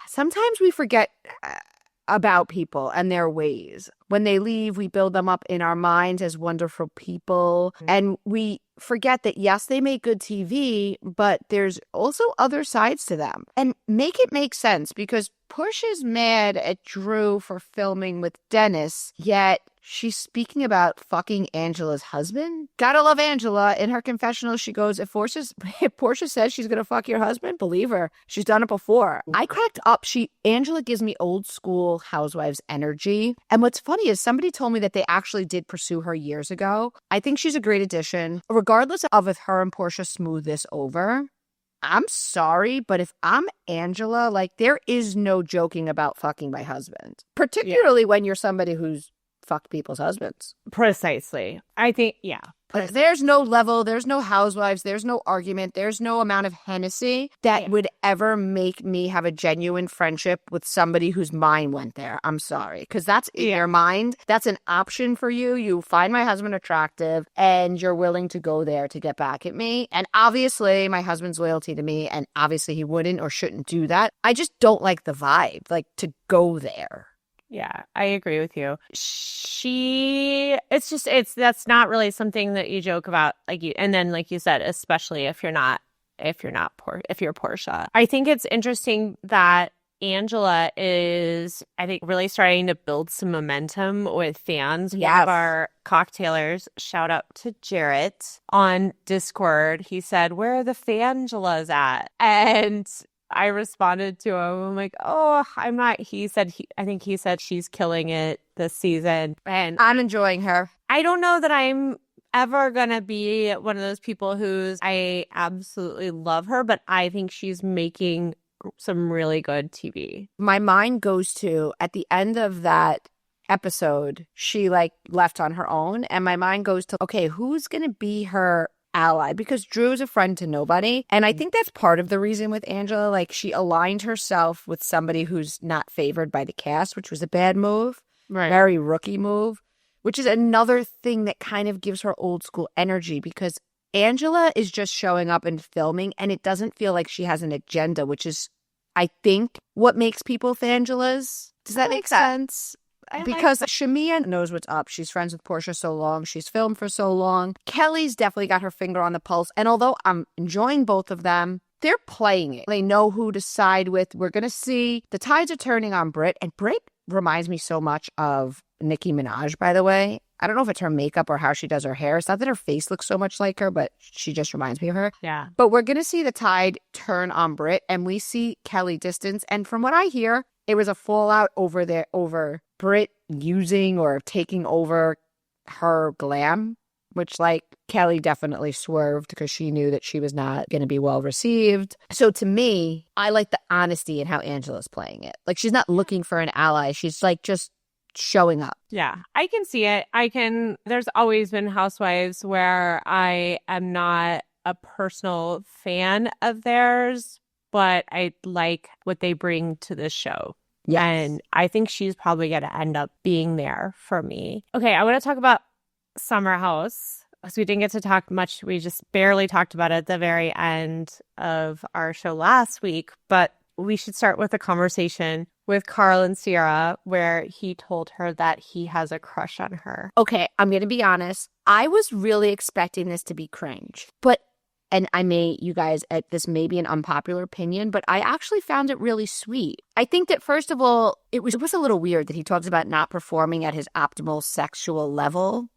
Speaker 1: sometimes we forget about people and their ways. When they leave, we build them up in our minds as wonderful people. And we forget that, yes, they make good TV, but there's also other sides to them. And make it make sense, because Portia's mad at Drew for filming with Dennis, yet she's speaking about fucking Angela's husband. Gotta love Angela. In her confessional, she goes, if Portia says she's gonna fuck your husband, believe her. She's done it before. I cracked up. Angela gives me old school housewives energy. And what's funny is somebody told me that they actually did pursue her years ago. I think she's a great addition. Regardless of if her and Portia smooth this over, I'm sorry, but if I'm Angela, like, there is no joking about fucking my husband. Particularly when you're somebody who's fucked people's husbands.
Speaker 2: Precisely. I think, yeah.
Speaker 1: There's no level, there's no housewives, there's no argument, there's no amount of Hennessy that would ever make me have a genuine friendship with somebody whose mind went there. I'm sorry. Because that's in your mind. That's an option for you. You find my husband attractive and you're willing to go there to get back at me. And obviously my husband's loyalty to me, and obviously he wouldn't or shouldn't do that. I just don't like the vibe, like, to go there.
Speaker 2: Yeah, I agree with you. That's not really something that you joke about, and then like you said, especially if you're Portia. I think it's interesting that Angela is, I think, really starting to build some momentum with fans.
Speaker 1: Yes.
Speaker 2: One of our cocktailers, shout out to Jarrett on Discord. He said, "Where are the Fangelas at?" And I responded to him. I'm like, oh, I'm not. I think he said she's killing it this season. And
Speaker 1: I'm enjoying her.
Speaker 2: I don't know that I'm ever going to be one of those people I absolutely love her, but I think she's making some really good TV.
Speaker 1: My mind goes to, at the end of that episode, she left on her own. And my mind goes to, okay, who's going to be her ally? Because Drew's a friend to nobody. And I think that's part of the reason with Angela. Like, she aligned herself with somebody who's not favored by the cast, which was a bad move.
Speaker 2: Right.
Speaker 1: Very rookie move, which is another thing that kind of gives her old school energy, because Angela is just showing up and filming, and it doesn't feel like she has an agenda, which is, I think, what makes people Fangelas. Does that make sense? Because Shamia knows what's up. She's friends with Portia so long. She's filmed for so long. Kelly's definitely got her finger on the pulse. And although I'm enjoying both of them, they're playing it. They know who to side with. We're going to see. The tides are turning on Britt. And Britt reminds me so much of Nicki Minaj, by the way. I don't know if it's her makeup or how she does her hair. It's not that her face looks so much like her, but she just reminds me of her.
Speaker 2: Yeah.
Speaker 1: But we're going to see the tide turn on Britt, and we see Kelly distance. And from what I hear, it was a fallout over Britt using or taking over her glam, which, Kelly definitely swerved because she knew that she was not going to be well received. So to me, I like the honesty in how Angela's playing it. Like, she's not looking for an ally. She's just showing up.
Speaker 2: Yeah, I can see it. There's always been housewives where I am not a personal fan of theirs, but I like what they bring to the show.
Speaker 1: Yes.
Speaker 2: And I think she's probably going to end up being there for me. Okay, I want to talk about Summer House. So we didn't get to talk much. We just barely talked about it at the very end of our show last week. But we should start with a conversation with Carl and Ciara where he told her that he has a crush on her.
Speaker 1: Okay, I'm going to be honest. I was really expecting this to be cringe. But, and you guys, this may be an unpopular opinion, but I actually found it really sweet. I think that, first of all, it was a little weird that he talks about not performing at his optimal sexual level.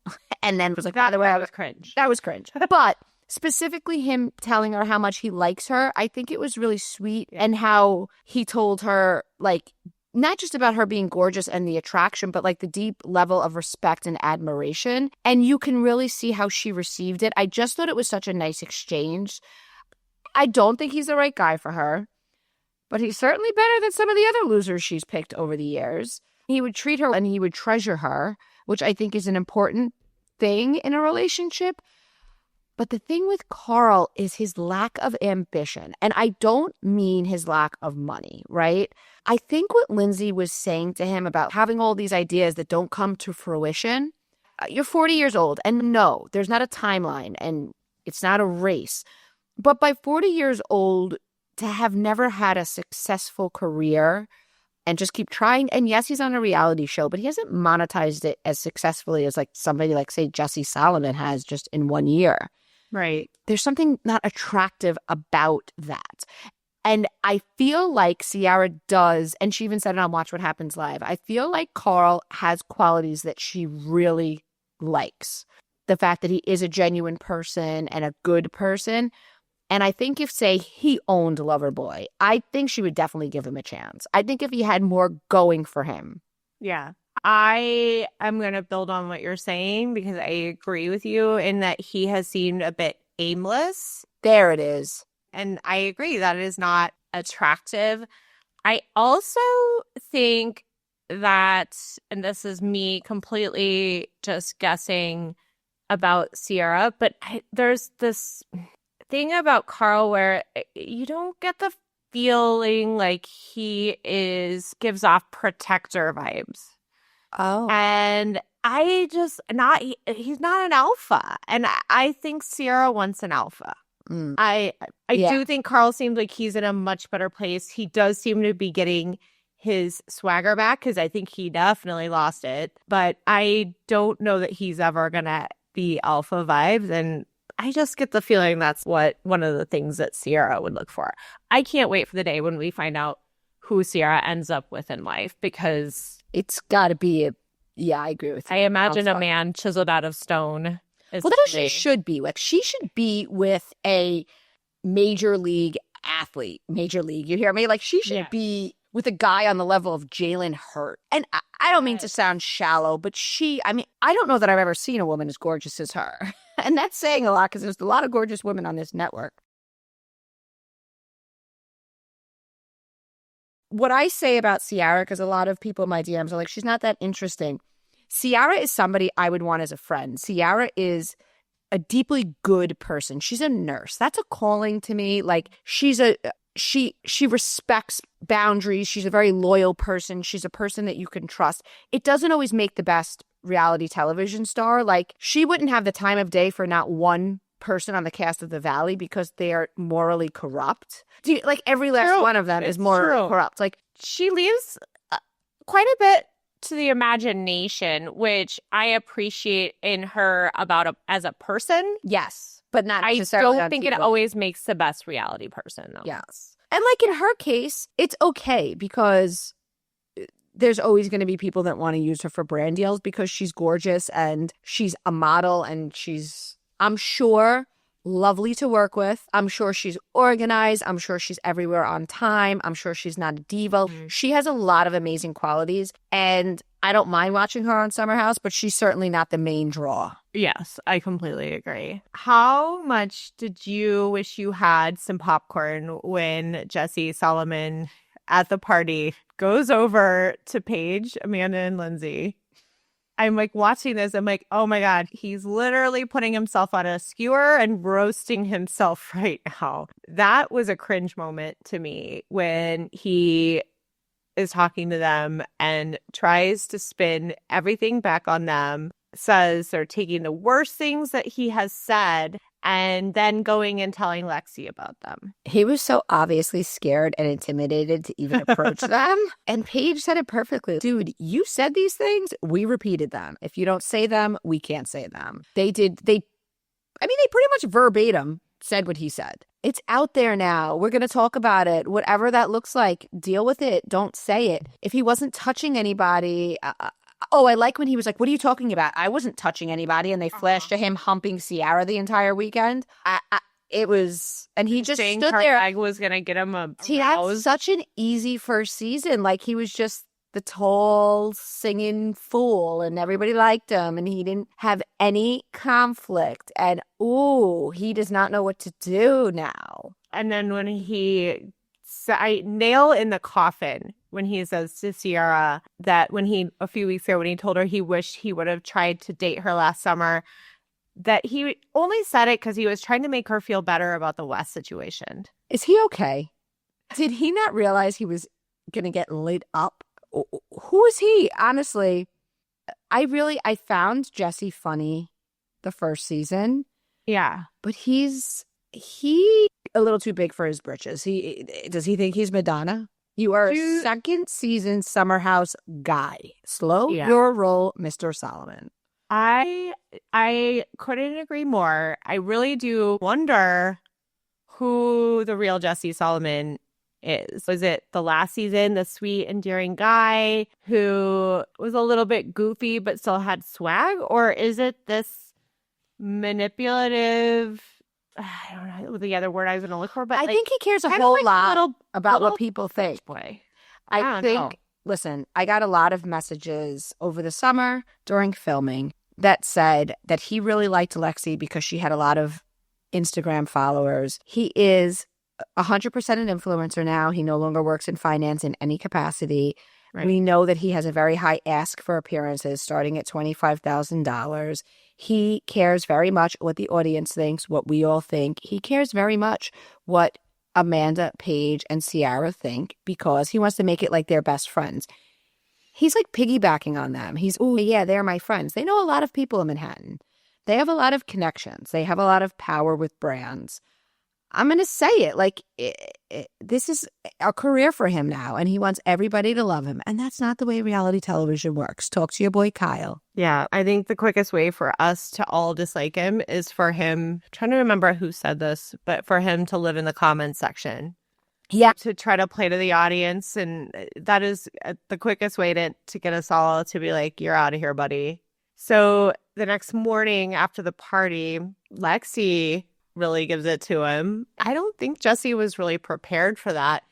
Speaker 1: And then was like, by the way,
Speaker 2: that was cringe.
Speaker 1: That was cringe. But specifically him telling her how much he likes her, I think it was really sweet. And how he told her, like, not just about her being gorgeous and the attraction, but like the deep level of respect and admiration. And you can really see how she received it. I just thought it was such a nice exchange. I don't think he's the right guy for her, but he's certainly better than some of the other losers she's picked over the years. He would treat her and he would treasure her, which I think is an important thing in a relationship. But the thing with Carl is his lack of ambition. And I don't mean his lack of money, right? I think what Lindsay was saying to him about having all these ideas that don't come to fruition, you're 40 years old. And no, there's not a timeline and it's not a race. But by 40 years old, to have never had a successful career and just keep trying. And yes, he's on a reality show, but he hasn't monetized it as successfully as like somebody like, say, Jesse Solomon has just in 1 year.
Speaker 2: Right.
Speaker 1: There's something not attractive about that. And I feel like Ciara does, and she even said it on Watch What Happens Live, I feel like Carl has qualities that she really likes. The fact that he is a genuine person and a good person. And I think if, say, he owned Loverboy, I think she would definitely give him a chance. I think if he had more going for him.
Speaker 2: Yeah. I am going to build on what you're saying because I agree with you in that he has seemed a bit aimless.
Speaker 1: There it is.
Speaker 2: And I agree that is not attractive. I also think that, and this is me completely just guessing about Ciara, but there's this thing about Carl where you don't get the feeling like he gives off protector vibes.
Speaker 1: Oh.
Speaker 2: And he's not an alpha. And I think Ciara wants an alpha. I do think Carl seems like he's in a much better place. He does seem to be getting his swagger back because I think he definitely lost it. But I don't know that he's ever going to be alpha vibes. And I just get the feeling that's one of the things that Ciara would look for. I can't wait for the day when we find out who Ciara ends up with in life because
Speaker 1: it's got to be I agree with you.
Speaker 2: I imagine a man chiseled out of stone.
Speaker 1: Well, that's what she should be with. She should be with a major league athlete. Major league, you hear me? Like, she should be with a guy on the level of Jalen Hurt. And I don't mean to sound shallow, but I don't know that I've ever seen a woman as gorgeous as her. And that's saying a lot because there's a lot of gorgeous women on this network. What I say about Ciara, because a lot of people in my DMs are like, she's not that interesting. Ciara is somebody I would want as a friend. Ciara is a deeply good person. She's a nurse. That's a calling to me. Like, she respects boundaries. She's a very loyal person. She's a person that you can trust. It doesn't always make the best reality television star. Like, she wouldn't have the time of day for not one person on the cast of The Valley because they are morally corrupt. Like, every last one of them is morally corrupt. Like,
Speaker 2: she leaves quite a bit to the imagination, which I appreciate in her as a person.
Speaker 1: Yes, but not
Speaker 2: I
Speaker 1: necessarily. I
Speaker 2: don't think it always makes the best reality person, though.
Speaker 1: Yes. And like in her case, it's okay because there's always going to be people that want to use her for brand deals because she's gorgeous and she's a model and she's, I'm sure, lovely to work with. I'm sure she's organized. I'm sure she's everywhere on time. I'm sure she's not a diva. She has a lot of amazing qualities. And I don't mind watching her on Summer House, but she's certainly not the main draw.
Speaker 2: Yes, I completely agree. How much did you wish you had some popcorn when Jesse Solomon at the party goes over to Paige, Amanda, and Lindsay I'm like watching this. I'm like, oh my God, he's literally putting himself on a skewer and roasting himself right now. That was a cringe moment to me when he is talking to them and tries to spin everything back on them, says they're taking the worst things that he has said and then going and telling Lexi about them.
Speaker 1: He was so obviously scared and intimidated to even approach them. And Paige said it perfectly. Dude, you said these things, we repeated them. If you don't say them, we can't say them. They pretty much verbatim said what he said. It's out there now. We're going to talk about it. Whatever that looks like, deal with it. Don't say it. If he wasn't touching anybody, I like when he was like, what are you talking about? I wasn't touching anybody. And they flashed to him humping Ciara the entire weekend. It was, and he just stood there.
Speaker 2: I was going to get him a
Speaker 1: He had such an easy first season. Like he was just the tall singing fool and everybody liked him and he didn't have any conflict. And he does not know what to do now.
Speaker 2: And then when nail in the coffin when he says to Ciara that a few weeks ago when he told her he wished he would have tried to date her last summer, that he only said it because he was trying to make her feel better about the West situation.
Speaker 1: Is he okay? Did he not realize he was going to get lit up? Who is he? Honestly, I found Jesse funny the first season.
Speaker 2: Yeah.
Speaker 1: But he a little too big for his britches. Does he think he's Madonna? You are a second season Summer House guy. Slow your roll, Mr. Solomon.
Speaker 2: I couldn't agree more. I really do wonder who the real Jesse Solomon is. Was it the last season, the sweet, endearing guy who was a little bit goofy but still had swag? Or is it this manipulative, I don't know the other word I was going to look for, but
Speaker 1: I think he cares a whole lot about what people think.
Speaker 2: Boy.
Speaker 1: I think, listen, I got a lot of messages over the summer during filming that said that he really liked Lexi because she had a lot of Instagram followers. He is 100% an influencer now. He no longer works in finance in any capacity. Right. We know that he has a very high ask for appearances starting at $25,000. He cares very much what the audience thinks, what we all think. He cares very much what Amanda, Paige, and Ciara think because he wants to make it like they're best friends. He's like piggybacking on them. They're my friends. They know a lot of people in Manhattan. They have a lot of connections. They have a lot of power with brands. I'm going to say it. Like, this is a career for him now, and he wants everybody to love him. And that's not the way reality television works. Talk to your boy, Kyle.
Speaker 2: Yeah, I think the quickest way for us to all dislike him is for him, I'm trying to remember who said this, but for him to live in the comments section.
Speaker 1: Yeah.
Speaker 2: To try to play to the audience. And that is the quickest way to get us all to be like, you're out of here, buddy. So the next morning after the party, Lexi really gives it to him. I don't think Jesse was really prepared for that.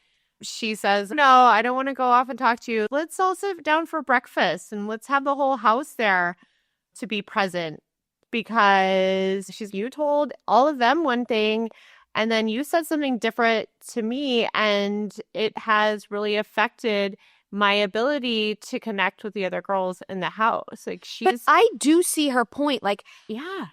Speaker 2: She says, no, I don't want to go off and talk to you. Let's all sit down for breakfast and let's have the whole house there to be present because you told all of them one thing and then you said something different to me and it has really affected my ability to connect with the other girls in the house.
Speaker 1: But I do see her point.
Speaker 2: Yeah.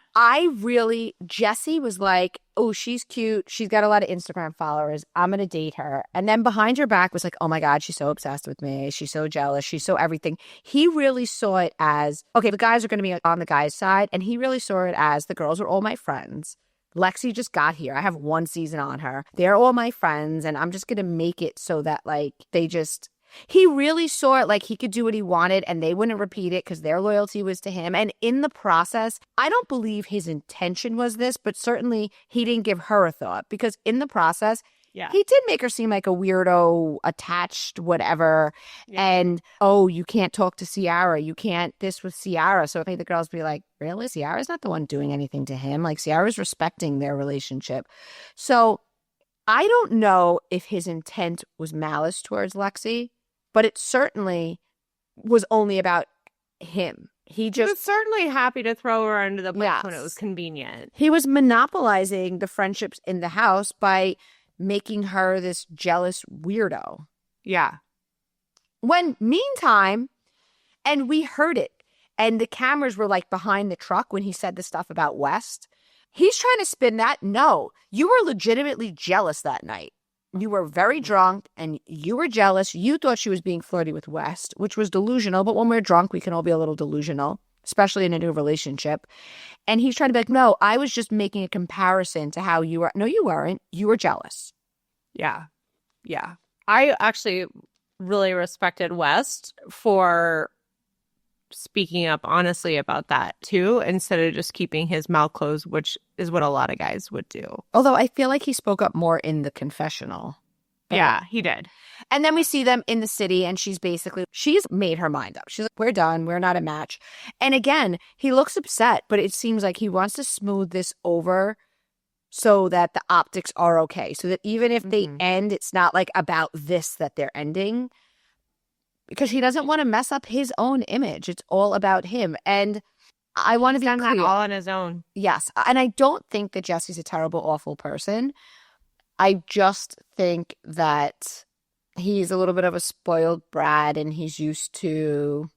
Speaker 1: Jesse was like, oh, she's cute. She's got a lot of Instagram followers. I'm going to date her. And then behind her back was like, oh my God, she's so obsessed with me. She's so jealous. She's so everything. He really saw it as, okay, the guys are going to be on the guy's side. And he really saw it as the girls are all my friends. Lexi just got here. I have one season on her. They're all my friends. And I'm just going to make it so that he really saw it like he could do what he wanted and they wouldn't repeat it because their loyalty was to him. And in the process, I don't believe his intention was this, but certainly he didn't give her a thought because in the process, he did make her seem like a weirdo, attached, whatever. Yeah. And, you can't talk to Ciara. You can't this with Ciara. So I think the girls be like, really? Ciara's not the one doing anything to him. Like Ciara's respecting their relationship. So I don't know if his intent was malice towards Lexi. But it certainly was only about him. He was
Speaker 2: certainly happy to throw her under the bus when it was convenient.
Speaker 1: He was monopolizing the friendships in the house by making her this jealous weirdo.
Speaker 2: Yeah.
Speaker 1: When meantime, and we heard it, And the cameras were like behind the truck when he said the stuff about West. He's trying to spin that. No, you were legitimately jealous that night. You were very drunk and you were jealous. You thought she was being flirty with West, which was delusional. But when we're drunk, we can all be a little delusional, especially in a new relationship. And he's trying to be like, no, I was just making a comparison to how you were. No, you weren't. You were jealous.
Speaker 2: Yeah. Yeah. I actually really respected West for speaking up honestly about that too, instead of just keeping his mouth closed, which is what a lot of guys would do.
Speaker 1: Although I feel like he spoke up more in the confessional.
Speaker 2: Yeah, he did.
Speaker 1: And then we see them in the city and she's made her mind up. She's like, we're done. We're not a match. And again, he looks upset, but it seems like he wants to smooth this over so that the optics are okay. So that even if they end, it's not like about this that they're ending. Because he doesn't want to mess up his own image. It's all about him. And I want to be clear.
Speaker 2: All on his own.
Speaker 1: Yes. And I don't think that Jesse's a terrible, awful person. I just think that he's a little bit of a spoiled brat and he's used to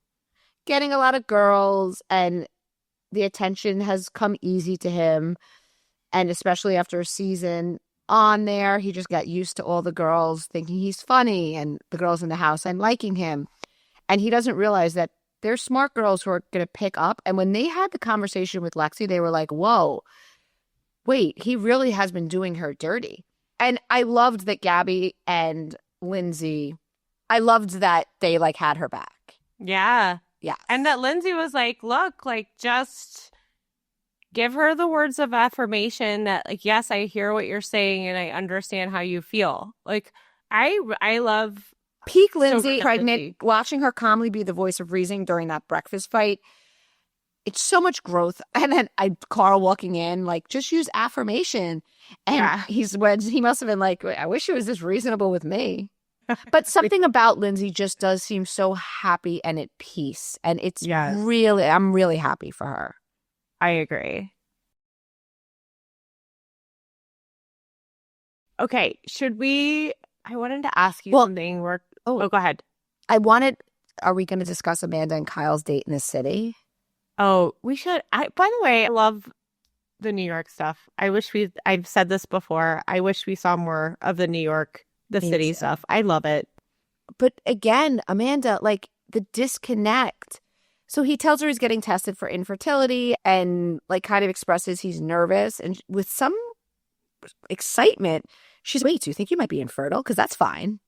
Speaker 1: getting a lot of girls and the attention has come easy to him. And especially after a season on there, he just got used to all the girls thinking he's funny and the girls in the house and liking him. And he doesn't realize that there's smart girls who are going to pick up. And when they had the conversation with Lexi, they were like, whoa, wait, he really has been doing her dirty. And I loved that Gabby and Lindsay, I loved that they like had her back.
Speaker 2: Yeah.
Speaker 1: Yeah.
Speaker 2: And that Lindsay was like, look, like just give her the words of affirmation that like, yes, I hear what you're saying and I understand how you feel. Like I love
Speaker 1: peak Lindsay, pregnant, watching her calmly be the voice of reason during that breakfast fight. It's so much growth. And then Carl walking in, like, just use affirmation. And he must have been like, I wish he was this reasonable with me. But something about Lindsay just does seem so happy and at peace. And it's really, I'm really happy for her.
Speaker 2: I agree. Okay, I wanted to ask you something. Go ahead.
Speaker 1: Are we going to discuss Amanda and Kyle's date in the city?
Speaker 2: Oh, we should. By the way, I love the New York stuff. I've said this before. I wish we saw more of the New York, city stuff. I love it.
Speaker 1: But again, Amanda, like the disconnect. So he tells her he's getting tested for infertility and like kind of expresses he's nervous. And with some excitement, she's, wait, do you think you might be infertile? Because that's fine.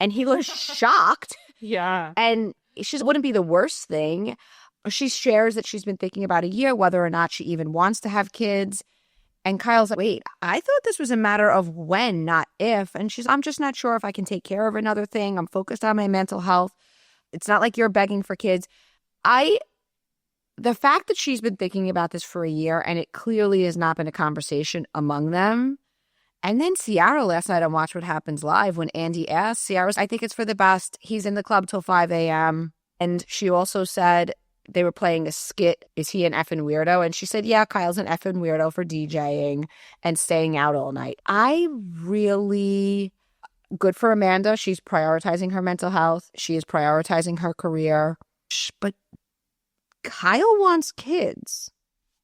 Speaker 1: And he looks shocked.
Speaker 2: Yeah.
Speaker 1: And she wouldn't be the worst thing. She shares that she's been thinking about a year whether or not she even wants to have kids. And Kyle's like, wait, I thought this was a matter of when, not if. And I'm just not sure if I can take care of another thing. I'm focused on my mental health. It's not like you're begging for kids. The fact that she's been thinking about this for a year and it clearly has not been a conversation among them. And then Ciara last night on Watch What Happens Live when Andy asked, Ciara's, I think it's for the best. He's in the club till 5 a.m. And she also said they were playing a skit. Is he an effing weirdo? And she said, yeah, Kyle's an effing weirdo for DJing and staying out all night. Good for Amanda. She's prioritizing her mental health. She is prioritizing her career. But Kyle wants kids.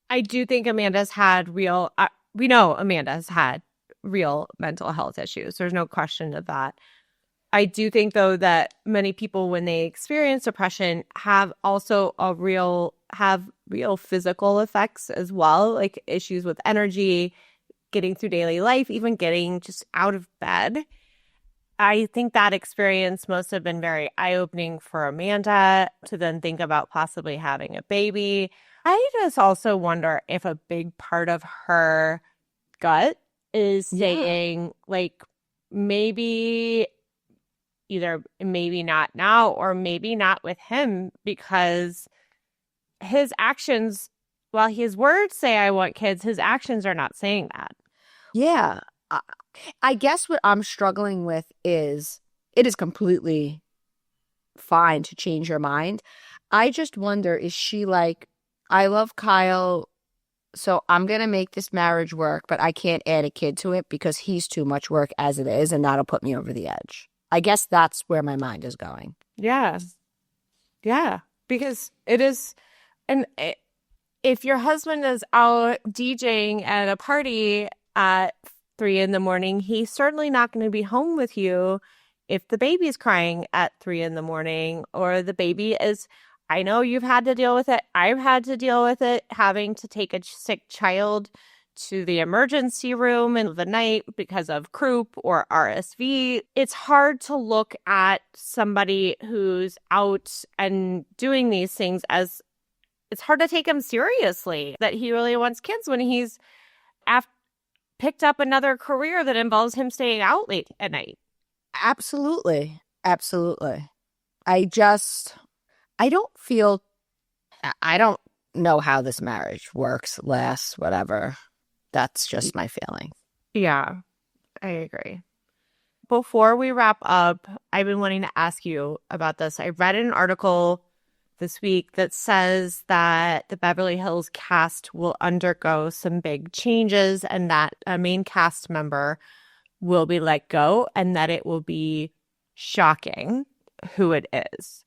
Speaker 2: I do think Amanda's had we know Amanda has had real mental health issues. There's no question of that. I do think, though, that many people, when they experience depression, have also real physical effects as well, like issues with energy, getting through daily life, even getting just out of bed. I think that experience must have been very eye-opening for Amanda to then think about possibly having a baby. I just also wonder if a big part of her gut is saying, like, maybe not now or maybe not with him, because his actions, while his words say I want kids, his actions are not saying that.
Speaker 1: Yeah. I guess what I'm struggling with is it is completely fine to change your mind. I just wonder, is she like, I love Kyle, so I'm going to make this marriage work, but I can't add a kid to it because he's too much work as it is, and that'll put me over the edge. I guess that's where my mind is going.
Speaker 2: Yeah. Yeah. Because it is, And if your husband is out DJing at a party at 3 a.m, he's certainly not going to be home with you if the baby's crying at 3 a.m, or the baby is, I know you've had to deal with it. I've had to deal with it, having to take a sick child to the emergency room in the night because of croup or RSV. It's hard to look at somebody who's out and doing these things as, it's hard to take him seriously that he really wants kids when he's picked up another career that involves him staying out late at night.
Speaker 1: Absolutely. Absolutely. I don't know how this marriage works, lasts, whatever. That's just my feeling.
Speaker 2: Yeah, I agree. Before we wrap up, I've been wanting to ask you about this. I read an article this week that says that the Beverly Hills cast will undergo some big changes and that a main cast member will be let go and that it will be shocking who it is.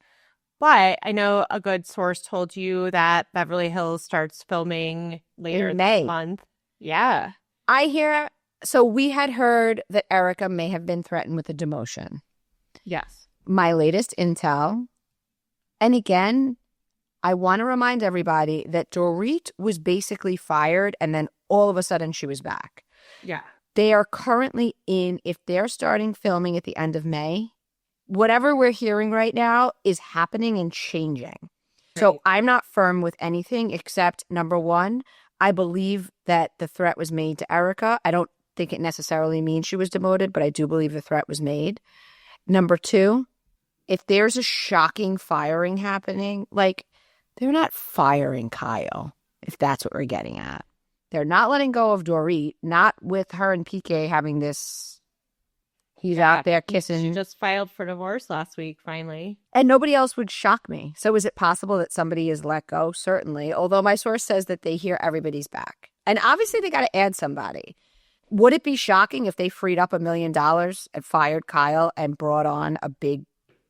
Speaker 2: But I know a good source told you that Beverly Hills starts filming later
Speaker 1: in May.
Speaker 2: This month. Yeah.
Speaker 1: So we had heard that Erica may have been threatened with a demotion.
Speaker 2: Yes.
Speaker 1: My latest intel, and again, I want to remind everybody that Dorit was basically fired and then all of a sudden she was back.
Speaker 2: Yeah.
Speaker 1: They are currently if they're starting filming at the end of May, whatever we're hearing right now is happening and changing. Right. So I'm not firm with anything except, number one, I believe that the threat was made to Erica. I don't think it necessarily means she was demoted, but I do believe the threat was made. Number two, if there's a shocking firing happening, like, they're not firing Kyle, if that's what we're getting at. They're not letting go of Dorit, not with her and PK having this. He's out there kissing.
Speaker 2: She just filed for divorce last week, finally.
Speaker 1: And nobody else would shock me. So is it possible that somebody is let go? Certainly. Although my source says that they hear everybody's back. And obviously they got to add somebody. Would it be shocking if they freed up $1 million and fired Kyle and brought on a big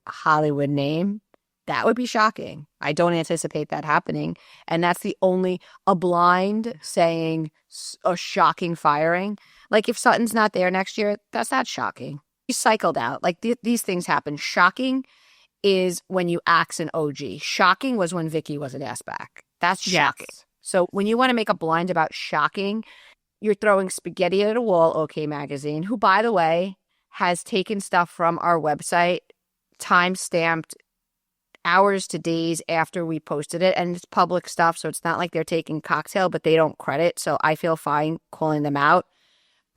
Speaker 1: Hollywood name? That would be shocking. I don't anticipate that happening. And that's a blind saying a shocking firing. Like, if Sutton's not there next year, that's not shocking. He's cycled out. Like, these things happen. Shocking is when you axe an OG. Shocking was when Vicky wasn't asked back. That's shocking. Yes. So when you want to make a blind about shocking, you're throwing spaghetti at a wall, OK Magazine, who, by the way, has taken stuff from our website, time-stamped hours to days after we posted it, and it's public stuff, so it's not like they're taking cocktail, but they don't credit, so I feel fine calling them out.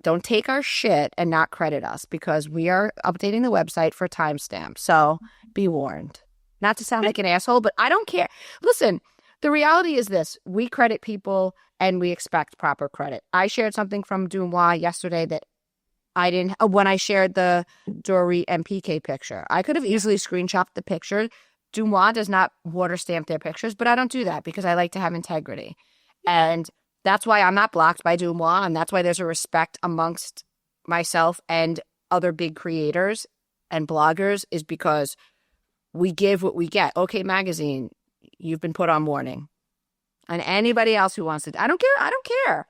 Speaker 1: Don't take our shit and not credit us, because we are updating the website for timestamp, so be warned. Not to sound like an asshole, but I don't care. Listen, the reality is this. We credit people, and we expect proper credit. I shared something from Dumois yesterday that I didn't, when I shared the Dorit and PK picture. I could have easily screenshotted the picture. Dumois does not water stamp their pictures, but I don't do that because I like to have integrity. And that's why I'm not blocked by Dumois, and that's why there's a respect amongst myself and other big creators and bloggers, is because we give what we get. OK Magazine, you've been put on warning. And anybody else who wants to, I don't care.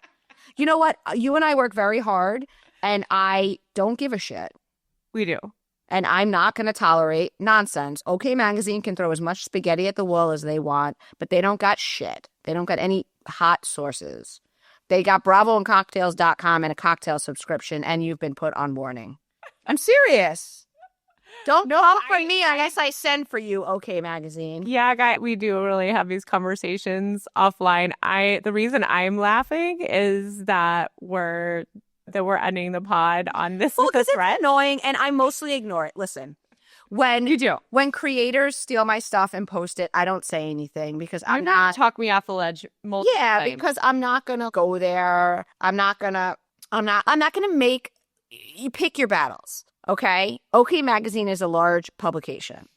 Speaker 1: You know what? You and I work very hard, and I don't give a shit.
Speaker 2: We do.
Speaker 1: And I'm not going to tolerate nonsense. OK Magazine can throw as much spaghetti at the wall as they want, but they don't got shit. They don't got any hot sources. They got bravoandcocktails.com and a cocktail subscription, and you've been put on warning. I'm serious. Don't call for me. I guess I send for you, OK Magazine.
Speaker 2: Yeah, guy, we do really have these conversations offline. The reason I'm laughing is that we're ending the pod on this.
Speaker 1: Well, because it's annoying, and I mostly ignore it. Listen, when creators steal my stuff and post it, I don't say anything because I'm not
Speaker 2: talk me off the ledge.
Speaker 1: Yeah, because I'm not gonna go there. I'm not gonna make you pick your battles. Okay, OK Magazine is a large publication.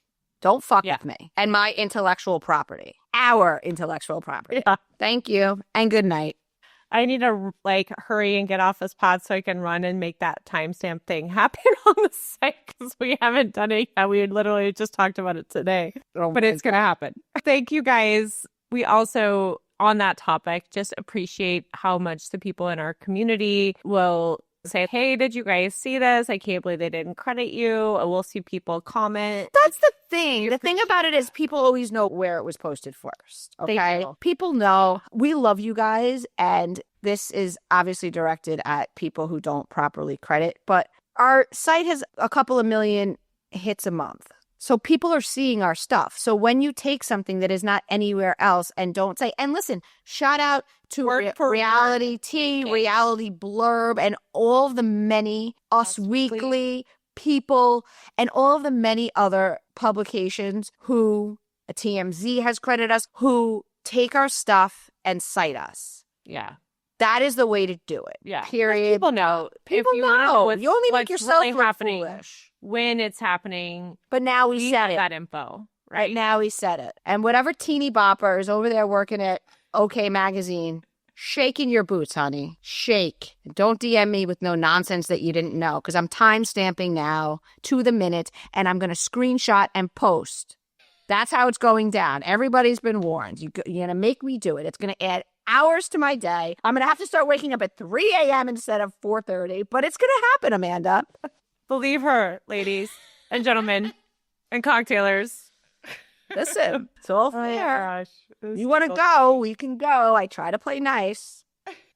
Speaker 1: Don't fuck with me and my intellectual property. Our intellectual property. Yeah. Thank you and good night.
Speaker 2: I need to hurry and get off this pod so I can run and make that timestamp thing happen on the site because we haven't done it yet. We literally just talked about it today, but it's going to happen. Thank you guys we also, on that topic, just appreciate how much the people in our community will say, hey, did you guys see this? I can't believe they didn't credit you. And we'll see people comment.
Speaker 1: That's the thing. The thing about it is people always know where it was posted first. Okay. People know. We love you guys. And this is obviously directed at people who don't properly credit. But our site has a couple of million hits a month. So people are seeing our stuff. So when you take something that is not anywhere else and don't say, and listen, shout out to Reality Tea, Reality Blurb, and all of the many Us Weekly people and all of the many other publications who TMZ has credited us, who take our stuff and cite us.
Speaker 2: Yeah.
Speaker 1: That is the way to do it.
Speaker 2: Yeah.
Speaker 1: Period.
Speaker 2: People know.
Speaker 1: People know. You only make yourself
Speaker 2: really
Speaker 1: look
Speaker 2: happening
Speaker 1: foolish.
Speaker 2: When it's happening.
Speaker 1: But now we said it.
Speaker 2: That info.
Speaker 1: Right now we said it. And whatever teeny bopper is over there working at OK Magazine, shaking your boots, honey. Shake. Don't DM me with no nonsense that you didn't know, because I'm time-stamping now to the minute, and I'm going to screenshot and post. That's how it's going down. Everybody's been warned. You're going to make me do it. It's going to add hours to my day. I'm going to have to start waking up at 3 a.m. instead of 4:30, but it's going to happen, Amanda.
Speaker 2: Believe her, ladies and gentlemen and cocktailers.
Speaker 1: Listen, it's all fair.
Speaker 2: Gosh,
Speaker 1: you want to go, we can go. I try to play nice.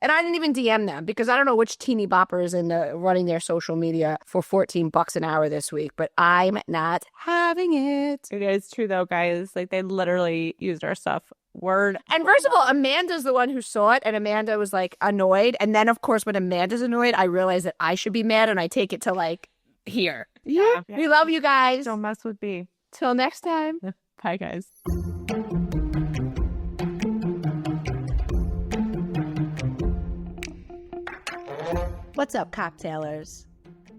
Speaker 1: And I didn't even DM them because I don't know which teeny bopper is running their social media for $14 an hour this week, but I'm not having it.
Speaker 2: It is true though, guys. Like they literally used our stuff word.
Speaker 1: And first of all, Amanda's the one who saw it, and Amanda was like annoyed. And then of course, when Amanda's annoyed, I realize that I should be mad, and I take it to like here. Yeah. We love you guys.
Speaker 2: Don't mess with me.
Speaker 1: Till next time.
Speaker 2: Bye, guys.
Speaker 3: What's up, cocktailers?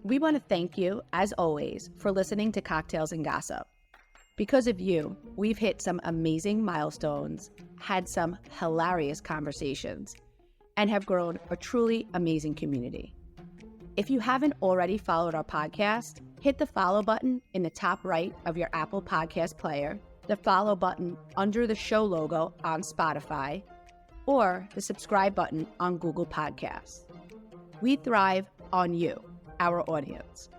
Speaker 3: We want to thank you, as always, for listening to Cocktails and Gossip. Because of you, we've hit some amazing milestones, had some hilarious conversations, and have grown a truly amazing community. If you haven't already followed our podcast, hit the follow button in the top right of your Apple Podcast player, the follow button under the show logo on Spotify, or the subscribe button on Google Podcasts. We thrive on you, our audience.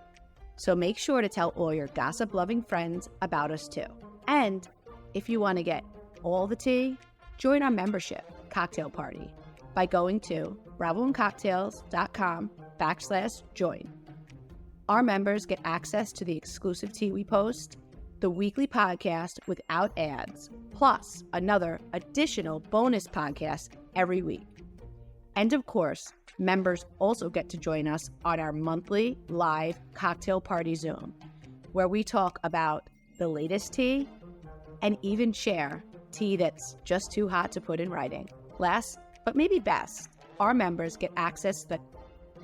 Speaker 3: So make sure to tell all your gossip-loving friends about us too. And if you want to get all the tea, join our membership cocktail party by going to bravoandcocktails.com/join. Our members get access to the exclusive tea we post, the weekly podcast without ads, plus another additional bonus podcast every week. And of course, members also get to join us on our monthly live cocktail party Zoom, where we talk about the latest tea and even share tea that's just too hot to put in writing. Last, but maybe best, our members get access to the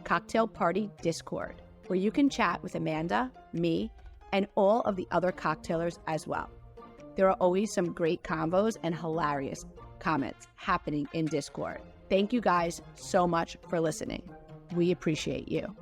Speaker 3: Cocktail Party Discord, where you can chat with Amanda, me, and all of the other cocktailers as well. There are always some great convos and hilarious comments happening in Discord. Thank you guys so much for listening. We appreciate you.